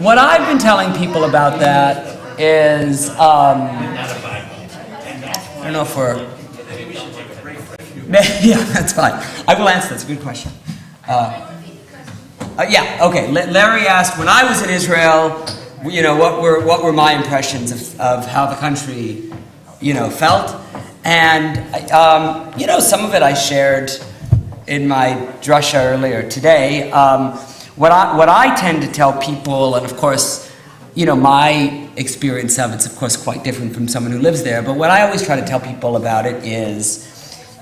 What I've been telling people about that is, I don't know if we're... Maybe we should take a break for a few Yeah, that's fine. I will answer. That's a good question. Yeah, okay. Larry asked, when I was in Israel, what were my impressions of how the country, felt? And, some of it I shared in my drasha earlier today. What I tend to tell people, and of course, my experience of it's of course quite different from someone who lives there, but what I always try to tell people about it is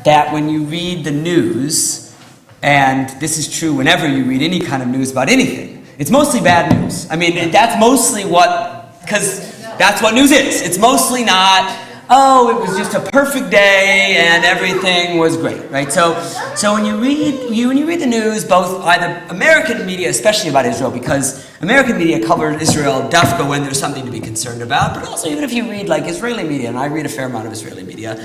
that when you read the news, and this is true whenever you read any kind of news about anything, it's mostly bad news. I mean, that's mostly because that's what news is. It's mostly not, it was just a perfect day and everything was great, right? So when you read the news, both either American media, especially about Israel, because American media covers Israel dafka when there's something to be concerned about, but also even if you read like Israeli media, and I read a fair amount of Israeli media,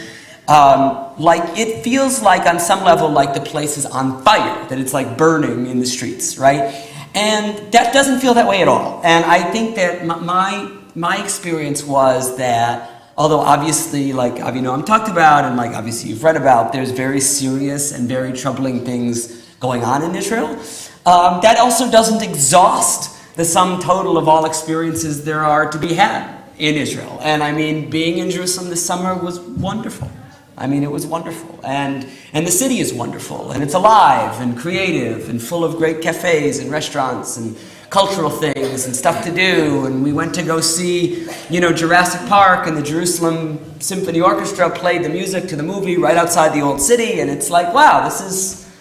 it feels like on some level like the place is on fire, that it's like burning in the streets, right? And that doesn't feel that way at all. And I think that my experience was that, although obviously, like Avinoam talked about, and like obviously you've read about, there's very serious and very troubling things going on in Israel, that also doesn't exhaust the sum total of all experiences there are to be had in Israel. And I mean, being in Jerusalem this summer was wonderful. I mean, it was wonderful. And the city is wonderful. And it's alive and creative and full of great cafes and restaurants and cultural things and stuff to do. And we went to go see, Jurassic Park, and the Jerusalem Symphony Orchestra played the music to the movie right outside the old city. And it's like, wow, this is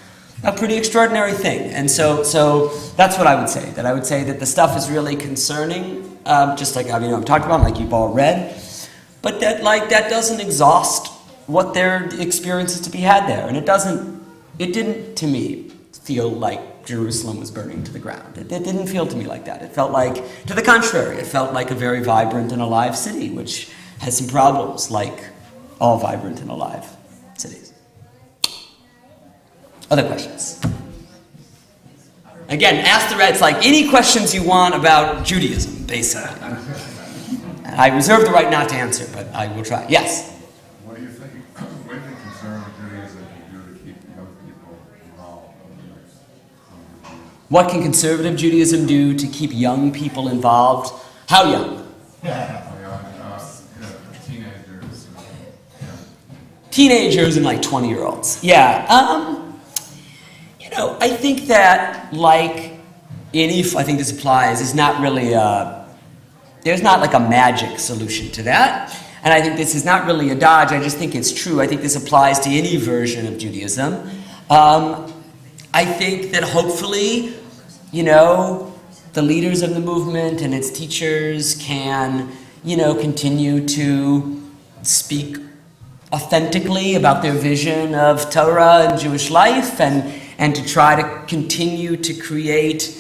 a pretty extraordinary thing. And so that's what I would say. That I would say that the stuff is really concerning, just like Avinoam talked about, like you've all read. But that doesn't exhaust what their experience is to be had there. And it didn't to me feel like Jerusalem was burning to the ground. It didn't feel to me like that. It felt like, to the contrary, it felt like a very vibrant and alive city, which has some problems, like all vibrant and alive cities. Other questions? Again, ask the Reds like any questions you want about Judaism, basically. I reserve the right not to answer, but I will try. Yes? What do you think conservative Judaism can do to keep young people involved over the next 100 years? What can conservative Judaism do to keep young people involved? How young? Teenagers. Teenagers and like 20-year-olds. Yeah. I think that like I think this applies, is not really there's not like a magic solution to that. And I think this is not really a dodge, I just think it's true. I think this applies to any version of Judaism. I think that hopefully, the leaders of the movement and its teachers can, continue to speak authentically about their vision of Torah and Jewish life, and to try to continue to create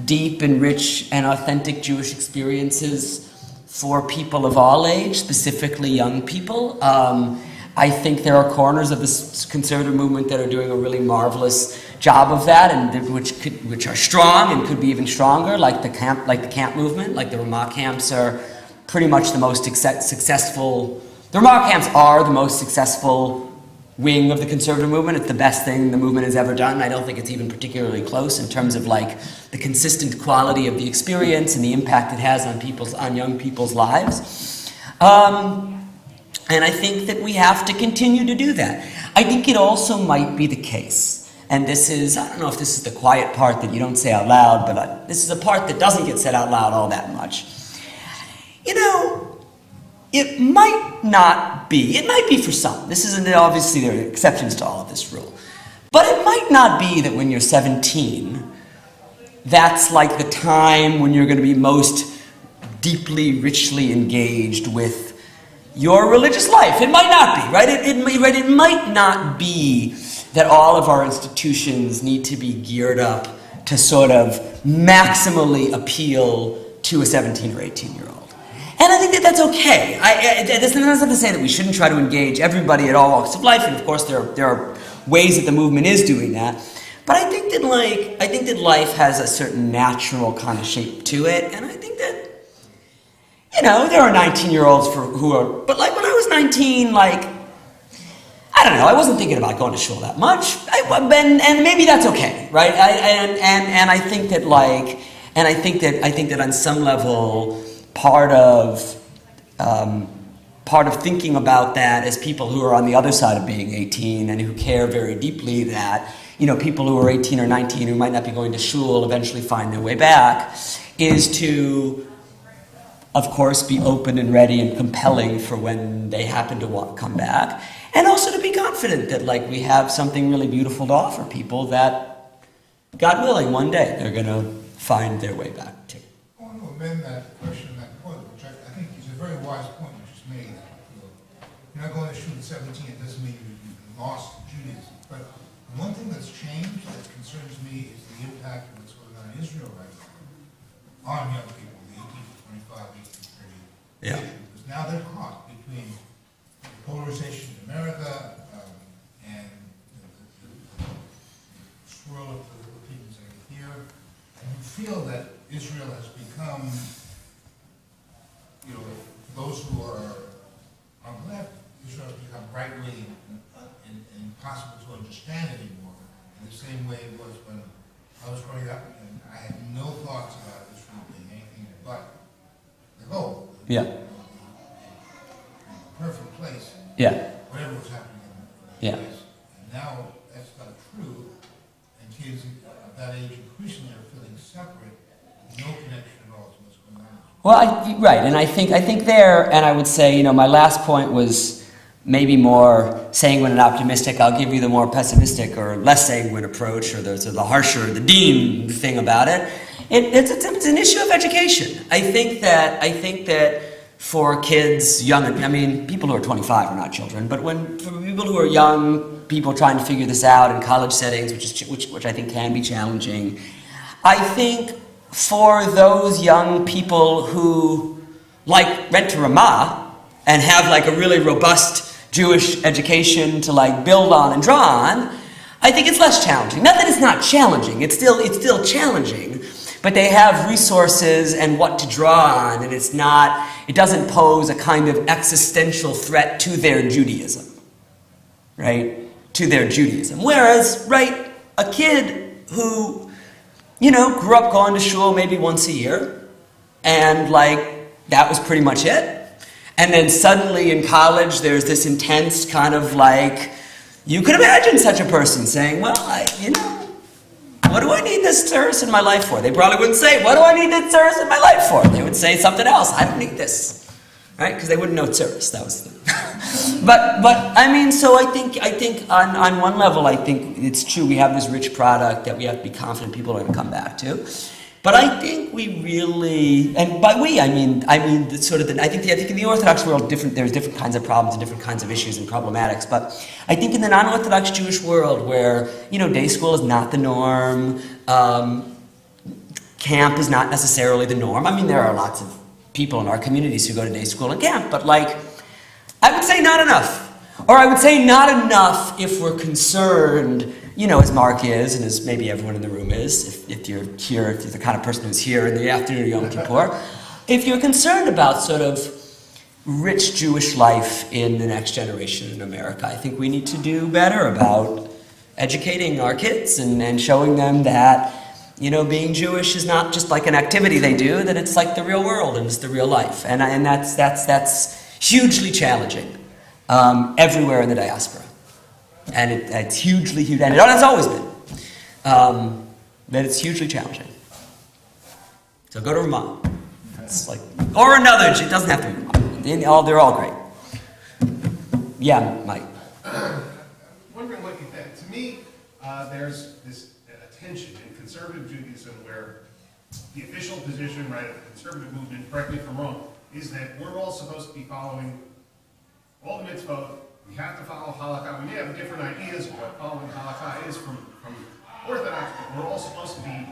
deep and rich and authentic Jewish experiences for people of all age, specifically young people. I think there are corners of this conservative movement that are doing a really marvelous job of that, and which are strong and could be even stronger, like the camp movement. Like the Ramah camps are pretty much the most successful. The Ramah camps are the most successful wing of the conservative movement. It's the best thing the movement has ever done. I don't think it's even particularly close in terms of like the consistent quality of the experience and the impact it has on young people's lives. And I think that we have to continue to do that. I think it also might be the case and this is, I don't know if this is the quiet part that you don't say out loud, but this is a part that doesn't get said out loud all that much. You know, it might not be, it might be for some. This isn't, obviously there are exceptions to all of this rule. But it might not be that when you're 17, that's like the time when you're going to be most deeply, richly engaged with your religious life. It might not be, right? It might not be that all of our institutions need to be geared up to sort of maximally appeal to a 17 or 18-year-old. And I think that that's okay. That's not to say that we shouldn't try to engage everybody at all walks of life, and of course there are ways that the movement is doing that. But I think that life has a certain natural kind of shape to it, and I think that, you know, there are 19-year-olds who are, but like when I was 19, like, I don't know, I wasn't thinking about going to shul that much, and maybe that's okay, right? I think that on some level, part of thinking about that as people who are on the other side of being 18 and who care very deeply that, you know, people who are 18 or 19 who might not be going to shul eventually find their way back, is to, of course, be open and ready and compelling for when they happen to come back, and also to be confident that, like, we have something really beautiful to offer people that, God willing, one day they're going to find their way back to. I want to amend that question, that point, which I think is a very wise point you just made. You're not going to shul at 17, it doesn't mean you lost Judaism. But one thing that's changed that concerns me is the impact of what's going on in Israel right now on young people, the 18 to 25, 18 to 30. Yeah. Because now they're caught between the polarization in America and the swirl of political opinions here. And you feel that Israel has become, you know, those who are on the left, Israel has become rightly impossible to understand anymore, in the same way it was when I was growing up, and I had no thoughts about Israel being anything but the goal. Yeah. The perfect place. Yeah. Whatever was happening in Yeah. the place. And now that's not true, and kids of that age increasingly are feeling separate, no connection at all to what's going on. Well, right, and I think there, and I would say, you know, my last point was maybe more sanguine and optimistic. I'll give you the more pessimistic or less sanguine approach, or the harsher, the dean thing about it. It's an issue of education. I think that for kids young, I mean, people who are 25 are not children, but for people who are young, people trying to figure this out in college settings, which I think can be challenging, I think for those young people who, like, went to Ramah and have, like, a really robust Jewish education to, like, build on and draw on, I think it's less challenging. Not that it's not challenging, it's still challenging, but they have resources and what to draw on, and it doesn't pose a kind of existential threat to their Judaism, right? To their Judaism. Whereas, right, a kid who, you know, grew up going to shul maybe once a year, and, like, that was pretty much it. And then suddenly in college, there's this intense kind of, like, you could imagine such a person saying, well, what do I need this service in my life for? They probably wouldn't say, what do I need this service in my life for? They would say something else. I don't need this, right? Because they wouldn't know service. That was the but I mean, so I think on one level, I think it's true. We have this rich product that we have to be confident people are going to come back to. But I think we really, and by we, I mean, I think in the Orthodox world, there's different kinds of problems and different kinds of issues and problematics. But I think in the non-Orthodox Jewish world, where, you know, day school is not the norm, camp is not necessarily the norm. I mean, there are lots of people in our communities who go to day school and camp, but, like, I would say not enough. Or I would say not enough if we're concerned, you know, as Mark is, and as maybe everyone in the room is, if you're here, if you're the kind of person who's here in the afternoon of Yom Kippur, if you're concerned about sort of rich Jewish life in the next generation in America, I think we need to do better about educating our kids and showing them that, you know, being Jewish is not just like an activity they do, that it's like the real world and it's the real life. And that's hugely challenging everywhere in the diaspora. And it's hugely huge, and it has always been that it's hugely challenging. So go to Ramah. It's like, or another. It doesn't have to be Ramah. They're all great. Yeah, Mike. Wondering what you think. To me, there's this tension in conservative Judaism where the official position, right, of the conservative movement, correct me if I'm wrong, is that we're all supposed to be following all the mitzvot. We have to follow halakha. We may have different ideas of what following halakha is from Orthodox, but we're all supposed to be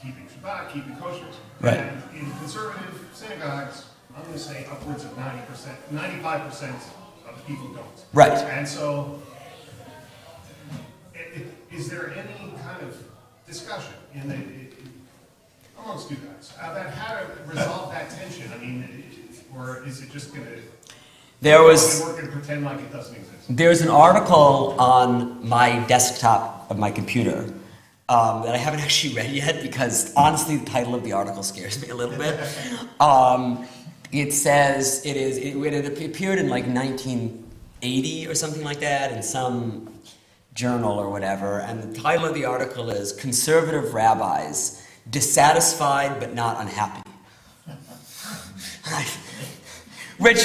keeping Shabbat, keeping kosher. Right. And in conservative synagogues, I'm going to say upwards of 90%, 95% of the people don't. Right. And so, is there any kind of discussion amongst you guys about how to resolve that tension? I mean, or is it just going to... We're going to pretend like it doesn't exist? There's an article on my desktop of my computer that I haven't actually read yet because honestly the title of the article scares me a little bit. It says it appeared in like 1980 or something like that in some journal or whatever, and the title of the article is "Conservative Rabbis Dissatisfied but Not Unhappy." Which,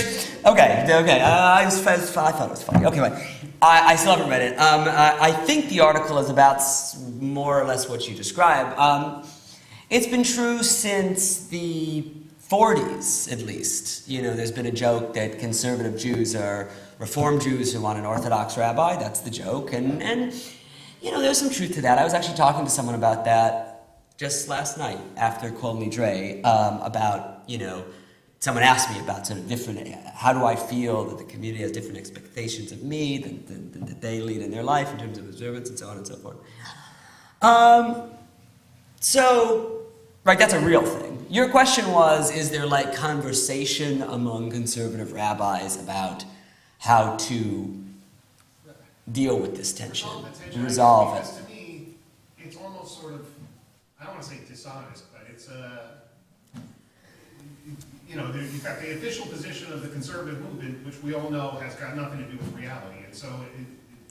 okay, I thought it was funny. Okay, fine. I still haven't read it. I think the article is about more or less what you describe. It's been true since the 40s, at least. You know, there's been a joke that conservative Jews are Reform Jews who want an Orthodox rabbi. That's the joke. And you know, there's some truth to that. I was actually talking to someone about that just last night after Kol Nidre, about, you know, someone asked me about sort of different, how do I feel that the community has different expectations of me that they lead in their life in terms of observance and so on and so forth. So, right, that's a real thing. Your question was, is there like conversation among conservative rabbis about how to deal with this tension, resolve it? Because to me, it's almost sort of, I don't want to say dishonest, but it's you know, you've got the official position of the conservative movement, which we all know has got nothing to do with reality. And so,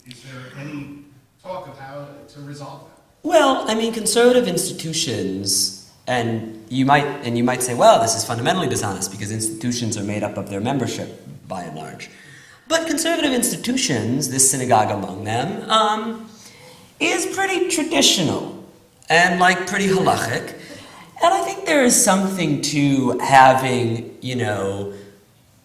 is there any talk of how to resolve that? Well, I mean, conservative institutions, and you might say, well, this is fundamentally dishonest because institutions are made up of their membership by and large. But conservative institutions, this synagogue among them, is pretty traditional and like pretty halachic. And I think there is something to having, you know,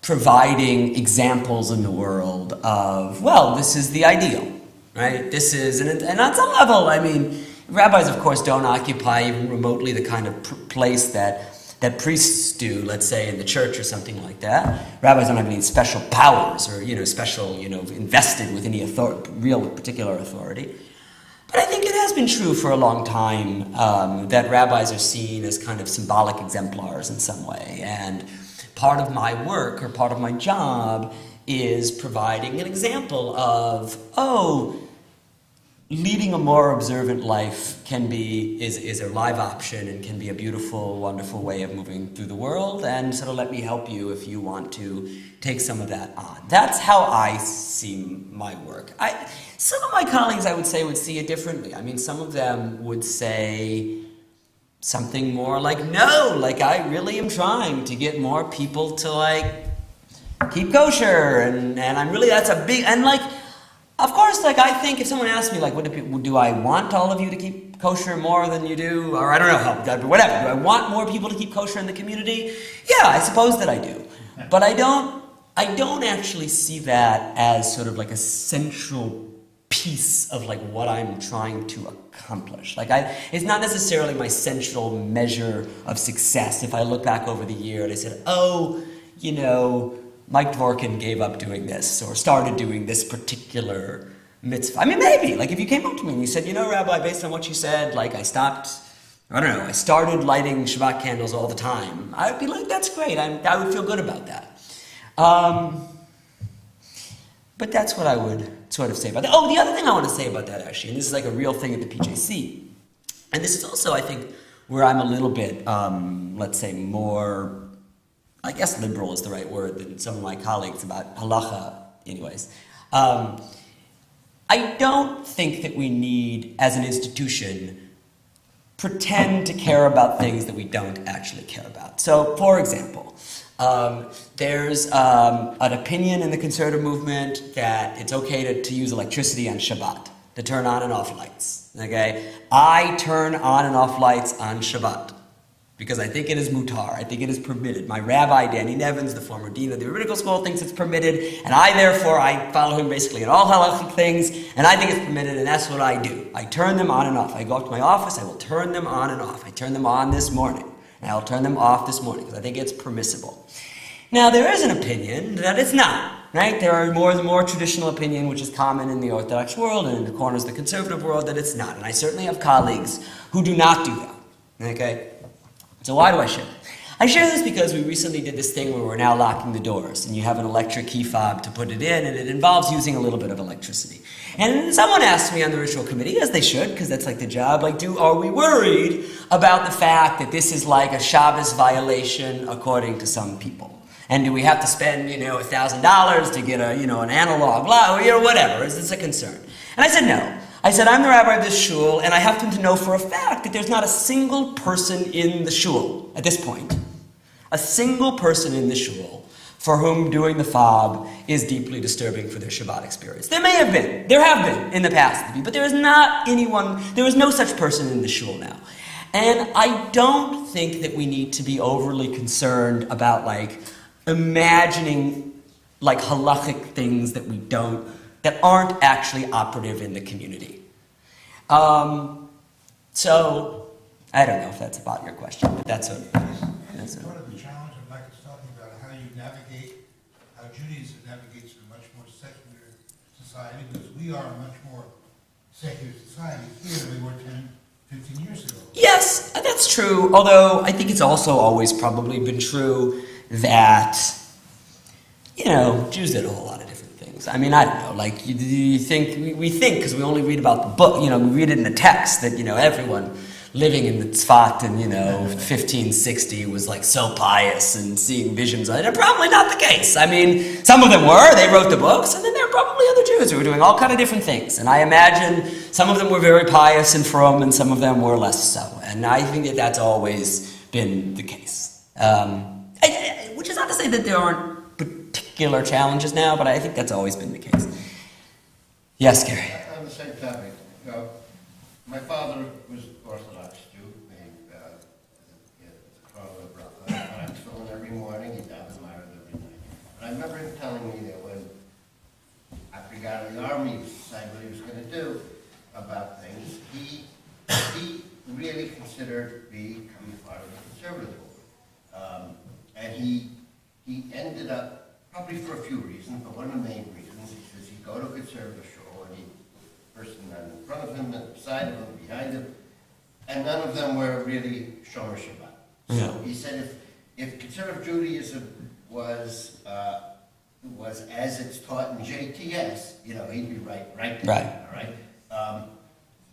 providing examples in the world of, well, this is the ideal, right? This is, and on some level, I mean, rabbis, of course, don't occupy even remotely the kind of place that priests do, let's say, in the church or something like that. Rabbis don't have any special powers or, you know, special, you know, invested with any real particular authority. But I think it has been true for a long time that rabbis are seen as kind of symbolic exemplars in some way. And part of my work or part of my job is providing an example of, leading a more observant life is a live option and can be a beautiful, wonderful way of moving through the world. And sort of let me help you if you want to take some of that on. That's how I see my work. Some of my colleagues, I would say, would see it differently. I mean, some of them would say something more like, no, like I really am trying to get more people to like keep kosher, and I'm really, that's a big, and like, of course, like I think if someone asked me like, do I want all of you to keep kosher more than you do, or I don't know how, but whatever, do I want more people to keep kosher in the community? Yeah, I suppose that I do, but I don't actually see that as sort of like a central piece of like what I'm trying to accomplish. Like it's not necessarily my central measure of success. If I look back over the year and I said, you know, Mike Dworkin gave up doing this or started doing this particular mitzvah. I mean, maybe, like if you came up to me and you said, you know, Rabbi, based on what you said, like I started lighting Shabbat candles all the time. I'd be like, that's great. I would feel good about that. But that's what I would sort of say about that. The other thing I want to say about that, actually, and this is like a real thing at the PJC, and this is also, I think, where I'm a little bit, let's say, more, I guess liberal is the right word, than some of my colleagues about halacha, anyways. I I don't think that we need, as an institution, pretend to care about things that we don't actually care about. So, for example, there's an opinion in the conservative movement that it's okay to use electricity on Shabbat, to turn on and off lights. Okay? I turn on and off lights on Shabbat because I think it is mutar. I think it is permitted. My rabbi, Danny Nevins, the former dean of the rabbinical school, thinks it's permitted, and I follow him basically in all halachic things, and I think it's permitted, and that's what I do. I turn them on and off. I go up to my office, I will turn them on and off. I turn them on this morning, and I'll turn them off this morning because I think it's permissible. Now, there is an opinion that it's not, right? There are the more traditional opinion, which is common in the Orthodox world and in the corners of the conservative world, that it's not. And I certainly have colleagues who do not do that, okay? So why do I share it? I share this because we recently did this thing where we're now locking the doors, and you have an electric key fob to put it in, and it involves using a little bit of electricity. And someone asked me on the ritual committee, as they should, because that's like the job, are we worried about the fact that this is like a Shabbos violation according to some people? And do we have to spend, $1,000 to get an analog, whatever? Is this a concern? And I said no. I said, I'm the rabbi of this shul, and I happen to know for a fact that there's not a single person in the shul at this point, a single person in the shul for whom doing the fob is deeply disturbing for their Shabbat experience. There have been in the past, but there is no such person in the shul now. And I don't think that we need to be overly concerned about imagining halachic things that aren't actually operative in the community. So, I don't know if that's about your question, but that's what. Part of the challenge of Mike is talking about how Judaism navigates in a much more secular society, because we are a much more secular society here than we were 10, 15 years ago. Yes, that's true, although I think it's also always probably been true that, Jews did a whole lot of different things. I mean, I don't know, we think, because we only read about the book, we read it in the text that, everyone living in the Tzfat in, 1560 was so pious and seeing visions. And probably not the case. I mean, some of them were, they wrote the books, and then there were probably other Jews who were doing all kind of different things. And I imagine some of them were very pious and frum, and some of them were less so. And I think that that's always been the case. Which is not to say that there aren't particular challenges now, but I think that's always been the case. Yes, Gary? On the same topic, my father was Orthodox Jew, and I'm still in every morning, he davened Myra every night. And I remember him telling me that when, after he got out of the army, he decided what he was going to do about things, he really considered becoming part of the conservative movement. And he ended up, probably for a few reasons, but one of the main reasons, he says he'd go to a conservative shul, and person in front of him, beside of him, behind him, and none of them were really Shomer Shabbat. So he said if conservative Judaism was as it's taught in JTS, he'd be right there, all right?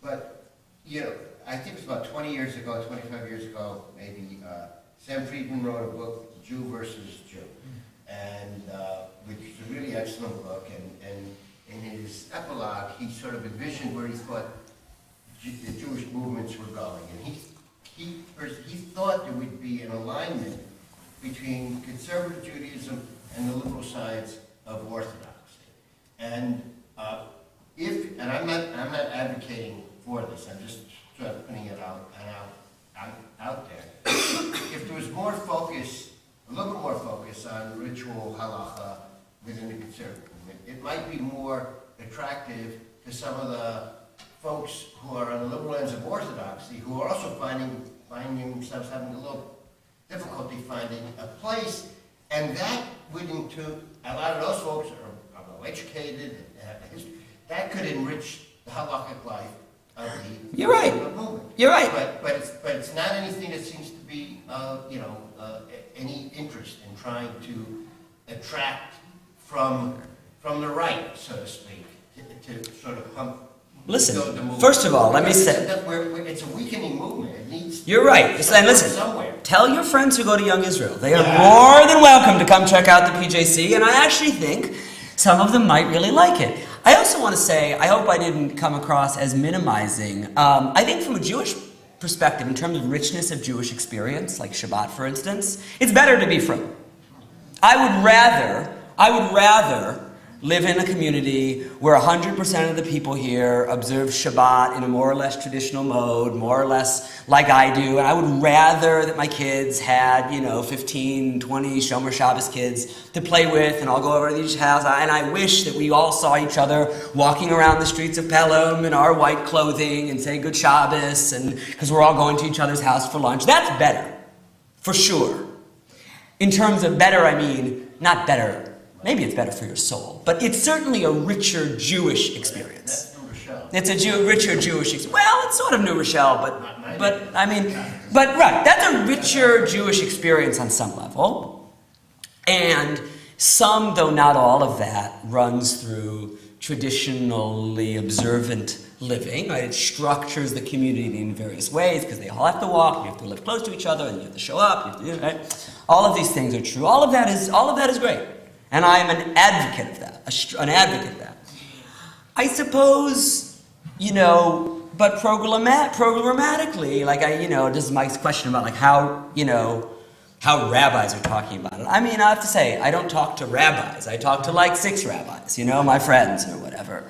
But, I think it was about 20 years ago, 25 years ago, maybe, Sam Friedman wrote a book, Jew versus Jew, and which is a really excellent book, and in his epilogue, he sort of envisioned where he thought the Jewish movements were going, and he thought there would be an alignment between conservative Judaism and the liberal sides of Orthodoxy. And I'm not advocating for this. I'm just sort of putting it out there. If there was more focus, a little more focus on ritual halacha within the conservative movement, it might be more attractive to some of the folks who are on the liberal ends of orthodoxy, who are also finding themselves having a little difficulty finding a place, and that would include a lot of those folks are well educated, and have a history. That could enrich the halakhic life of the You're right. movement. You're right. But it's not anything that seems to be any interest in trying to attract from the right, so to speak, to sort of pump. Listen, first of all, let me say... It's a weakening movement. It needs... You're right. And listen, somewhere. Tell your friends who go to Young Israel. They are more than welcome to come check out the PJC, and I actually think some of them might really like it. I also want to say, I hope I didn't come across as minimizing. I think from a Jewish perspective, in terms of richness of Jewish experience, like Shabbat, for instance, it's better to be frum. I would rather live in a community where 100% of the people here observe Shabbat in a more or less traditional mode, more or less like I do, and I would rather that my kids had, 15, 20 Shomer Shabbos kids to play with, and I'll go over to each house, and I wish that we all saw each other walking around the streets of Pelham in our white clothing and say Good Shabbos, and because we're all going to each other's house for lunch. That's better, for sure. In terms of better, I mean, not better. Maybe it's better for your soul, but it's certainly a richer Jewish experience. That's New Rochelle. It's a richer Jewish experience. Well, it's sort of New Rochelle, but right, that's a richer Jewish experience on some level. And some, though not all of that, runs through traditionally observant living. Right? It structures the community in various ways because they all have to walk, you have to live close to each other, and you have to show up. You have to, right? All of these things are true. All of that is great. And I am an advocate of that. I suppose, but programmatically, this is Mike's question about how rabbis are talking about it. I mean, I have to say, I don't talk to rabbis. I talk to 6 rabbis, my friends or whatever.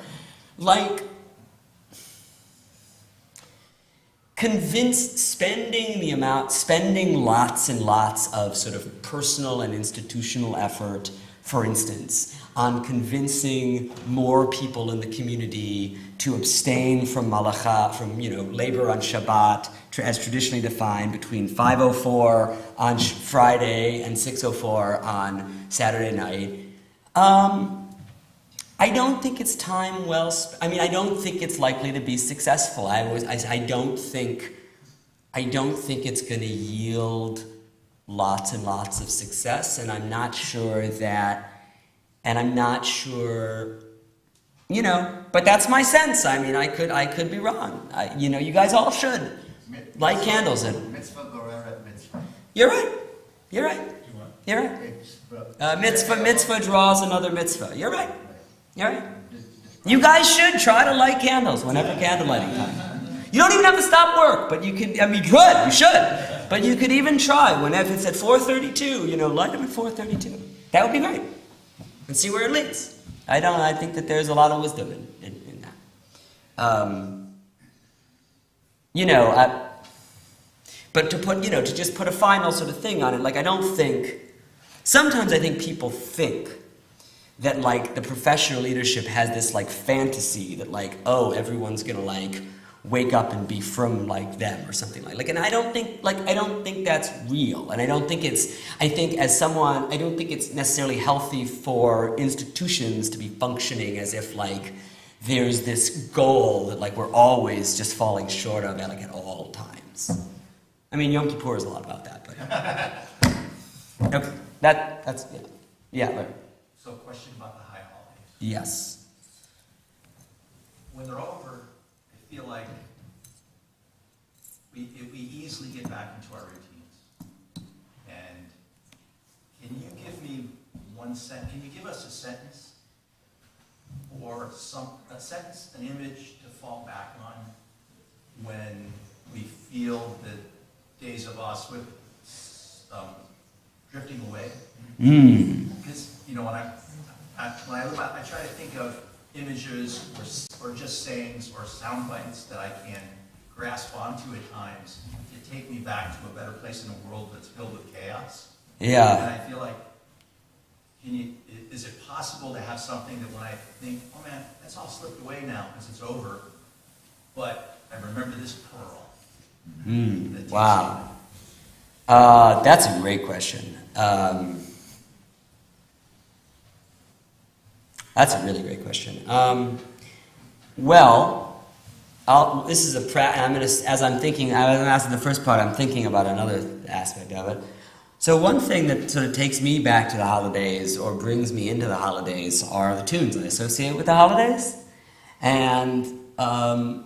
Spending lots and lots of sort of personal and institutional effort, for instance, on convincing more people in the community to abstain from malacha, from labor on Shabbat, as traditionally defined, between 5:04 on Friday and 6:04 on Saturday night. I don't think it's time well spent. I mean, I don't think it's likely to be successful. I don't think it's going to yield lots and lots of success, and I'm not sure, but that's my sense. I mean, I could be wrong. You guys all should light candles and Mitzvah goreret mitzvah. You're right. Mitzvah draws another mitzvah. You're right. You guys should try to light candles whenever candle lighting time. You don't even have to stop work, but you can. You should. But you could even try whenever it's at 4:32. Light them at 4:32. That would be great. And see where it leads. I think that there's a lot of wisdom in that. But to just put a final sort of thing on it, sometimes I think people think that the professional leadership has this fantasy that everyone's gonna wake up and be frum like them or something and I don't think that's real, and I don't think it's necessarily healthy for institutions to be functioning as if there's this goal that like we're always just falling short of it, like at all times. I mean, Yom Kippur is a lot about that, but okay, that's yeah. Larry. So, question about the high holidays. Yes. When they're over, I feel like we easily get back into our routines. And can you give me one sentence? Can you give us a sentence or a sentence, an image to fall back on when we feel the days of Oswald drifting away? Because when I look back, I try to think of images or just sayings or sound bites that I can grasp onto at times to take me back to a better place in a world that's filled with chaos. Yeah. And I feel like, is it possible to have something that when I think, oh man, that's all slipped away now because it's over, but I remember this pearl. Wow. That's a great question. That's a really great question. This is as I'm thinking, I was asking the first part, I'm thinking about another aspect of it. So one thing that sort of takes me back to the holidays or brings me into the holidays are the tunes I associate with the holidays. And, I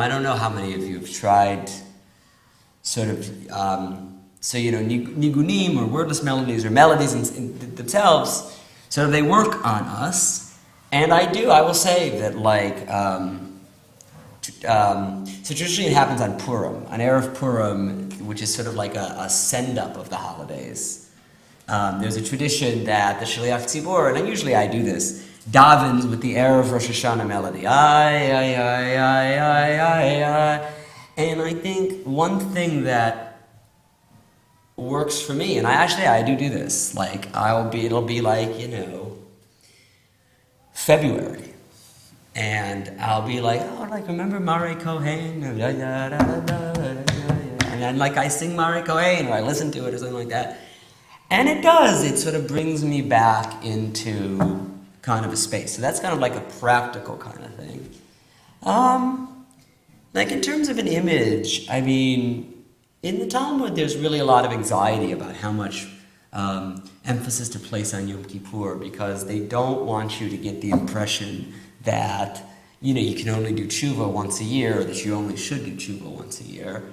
don't know how many of you have tried sort of, nigunim or wordless melodies or melodies in themselves. So they work on us, And I will say that so traditionally it happens on Purim, on Erev Purim, which is sort of like a send-up of the holidays. There's a tradition that the Shliach Tzibur, and usually I do this, davens with the Erev Rosh Hashanah melody. Ay, ay, ay, ay, ay, ay, ay. And I think one thing that works for me, and I do this, like it'll be like, February. And I'll be like, remember Mare Kohen? And then I sing Mare Kohen, or I listen to it or something like that. And it sort of brings me back into kind of a space. So that's kind of like a practical kind of thing. In terms of an image, in the Talmud there's really a lot of anxiety about how much emphasis to place on Yom Kippur, because they don't want you to get the impression that, you can only do tshuva once a year, or that you only should do tshuva once a year.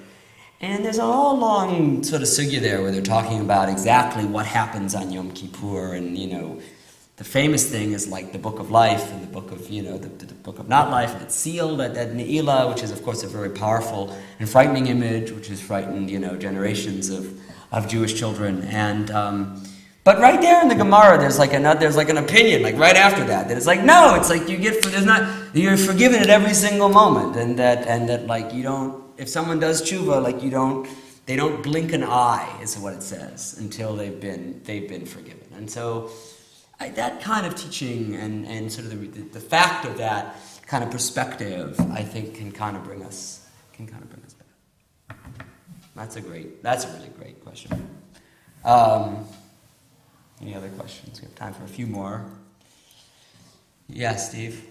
And there's a whole long sort of sugya there where they're talking about exactly what happens on Yom Kippur, and, the famous thing is like the Book of Life and the Book of, the Book of Not Life, and it's sealed at Ne'ilah, which is, of course, a very powerful and frightening image, which has frightened, generations of Jewish children. And but right there in the Gemara, there's an opinion, right after that it's no, it's you're forgiven at every single moment, and that you don't, if someone does tshuva, they don't blink an eye, is what it says, until they've been forgiven. And so that kind of teaching and sort of the fact of that kind of perspective, I think, can kind of bring us back. That's a really great question. Any other questions? We have time for a few more. Yeah, Steve?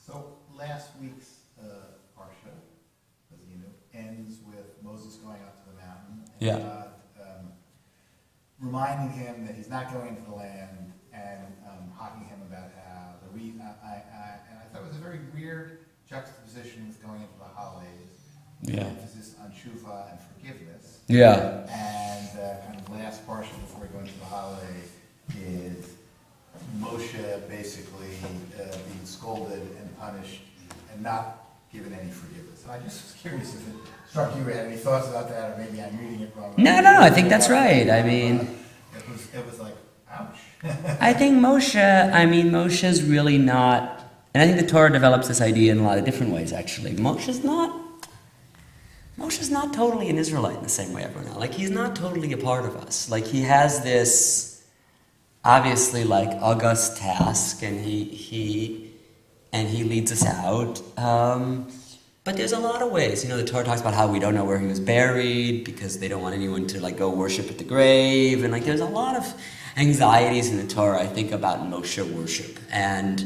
So last week's parsha, as you know, ends with Moses going up to the mountain and God reminding him that he's not going into the land, and talking him about how the reason. And I thought it was a very weird juxtaposition with going into the holidays, with emphasis on tshuva and forgiveness. Yeah. And kind of last portion before we go into the holiday is Moshe basically being scolded and punished and not given any forgiveness. And I just was curious if it struck you, had any thoughts about that, or maybe I'm reading it wrong. No, I think that's right. It was like, ouch. I think Moshe's really not, and I think the Torah develops this idea in a lot of different ways, actually. Moshe's not totally an Israelite in the same way everyone else. He's not totally a part of us. He has this, obviously, august task, and he leads us out. But there's a lot of ways. The Torah talks about how we don't know where he was buried because they don't want anyone to go worship at the grave. And there's a lot of anxieties in the Torah, I think, about Moshe worship. And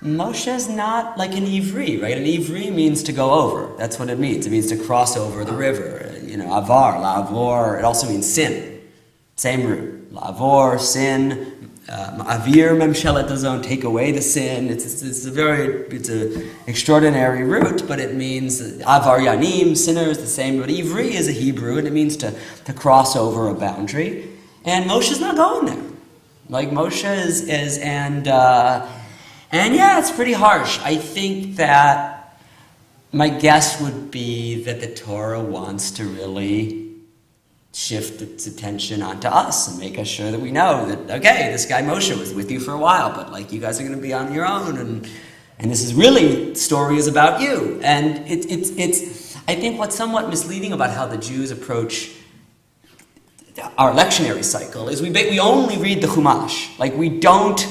Moshe's not like an Ivri, right? An Ivri means to go over. That's what it means. It means to cross over the river. Avar, la'avor. It also means sin. Same root. La'avor, sin. Avir memshelet hazon, take away the sin. It's an extraordinary root, but it means avar yanim, sinners, the same. But Ivri is a Hebrew, and it means to cross over a boundary. And Moshe's not going there. Moshe is and yeah, it's pretty harsh. I think that my guess would be that the Torah wants to really shift its attention onto us and make us sure that we know that, okay, this guy Moshe was with you for a while, but you guys are going to be on your own, and this is really, the story is about you. And it's I think what's somewhat misleading about how the Jews approach our lectionary cycle is we only read the Chumash. We don't,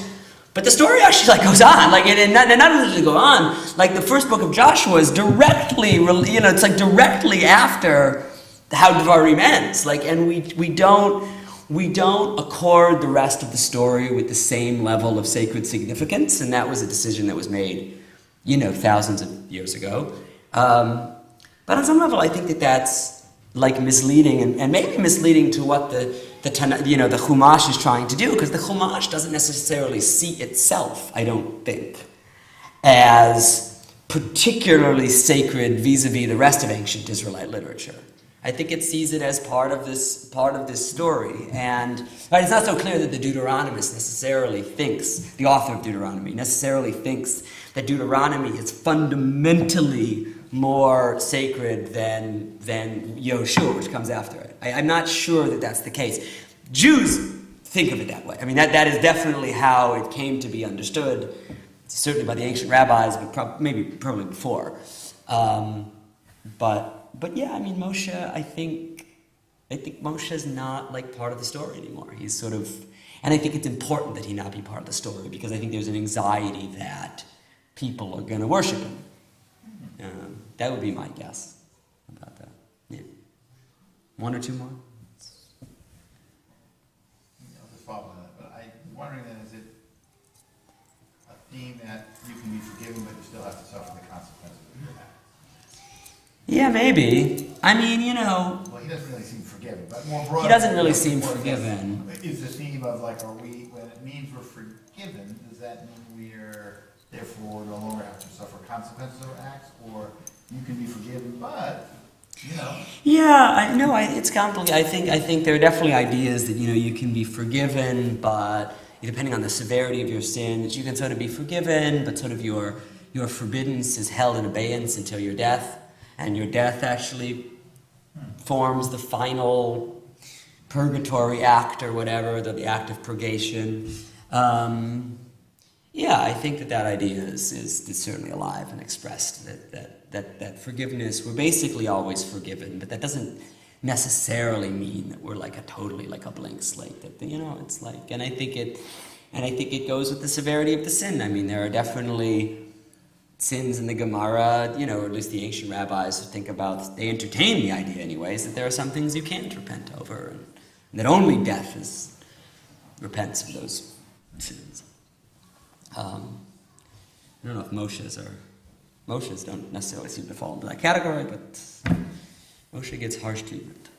but the story actually goes on. And not only does it go on, the first book of Joshua is directly, it's directly after how Devarim ends. And we don't accord the rest of the story with the same level of sacred significance, and that was a decision that was made, thousands of years ago. But on some level, I think that's misleading, and maybe misleading to what the Chumash is trying to do, because the Chumash doesn't necessarily see itself, I don't think, as particularly sacred vis-a-vis the rest of ancient Israelite literature. I think it sees it as part of this story, and right, it's not so clear that the Deuteronomist necessarily thinks, the author of Deuteronomy necessarily thinks that Deuteronomy is fundamentally more sacred than Yoshua, which comes after it. I'm not sure that that's the case. Jews think of it that way. I mean, that is definitely how it came to be understood, certainly by the ancient rabbis, but probably before. But yeah, I mean, Moshe, I think Moshe is not like part of the story anymore. He's sort of, and I think it's important that he not be part of the story because I think there's an anxiety that people are going to worship him. That would be my guess about that. Yeah. One or two more? I'll just follow on that, but I'm wondering then, is it a theme that you can be forgiven, but you still have to suffer the consequences of your act? Yeah, maybe. I mean, Well, he doesn't really seem forgiven, but more broadly. he doesn't really seem forgiven. Is the theme of like, when it means we're forgiven, does that mean we're therefore no longer have to suffer consequences of our acts, or you can be forgiven, but, Yeah, it's complicated. I think there are definitely ideas that, you can be forgiven, but depending on the severity of your sin, that you can sort of be forgiven, but sort of your forbiddance is held in abeyance until your death, and your death actually forms the final purgatory act or whatever, the act of purgation. Yeah, I think that idea is certainly alive and expressed, that forgiveness, we're basically always forgiven, but that doesn't necessarily mean that we're like totally like a blank slate. That it's like, and I think it goes with the severity of the sin. I mean, there are definitely sins in the Gemara, or at least the ancient rabbis who think about, they entertain the idea anyways, that there are some things you can't repent over, and that only death repents of those sins. I don't know if Moshe's don't necessarily seem to fall into that category, but Moshe gets harsh treatment.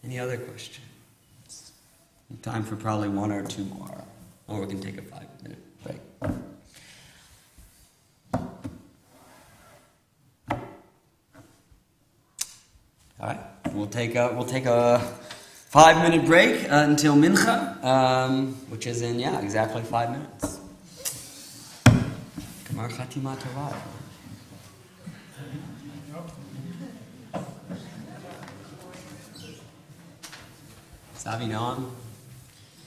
Any other questions? Time for probably one or two more, or we can take a 5-minute break. All right, we'll take a 5-minute break until Mincha, which is in exactly 5 minutes. Kamar Chatima Tova. Avinoam.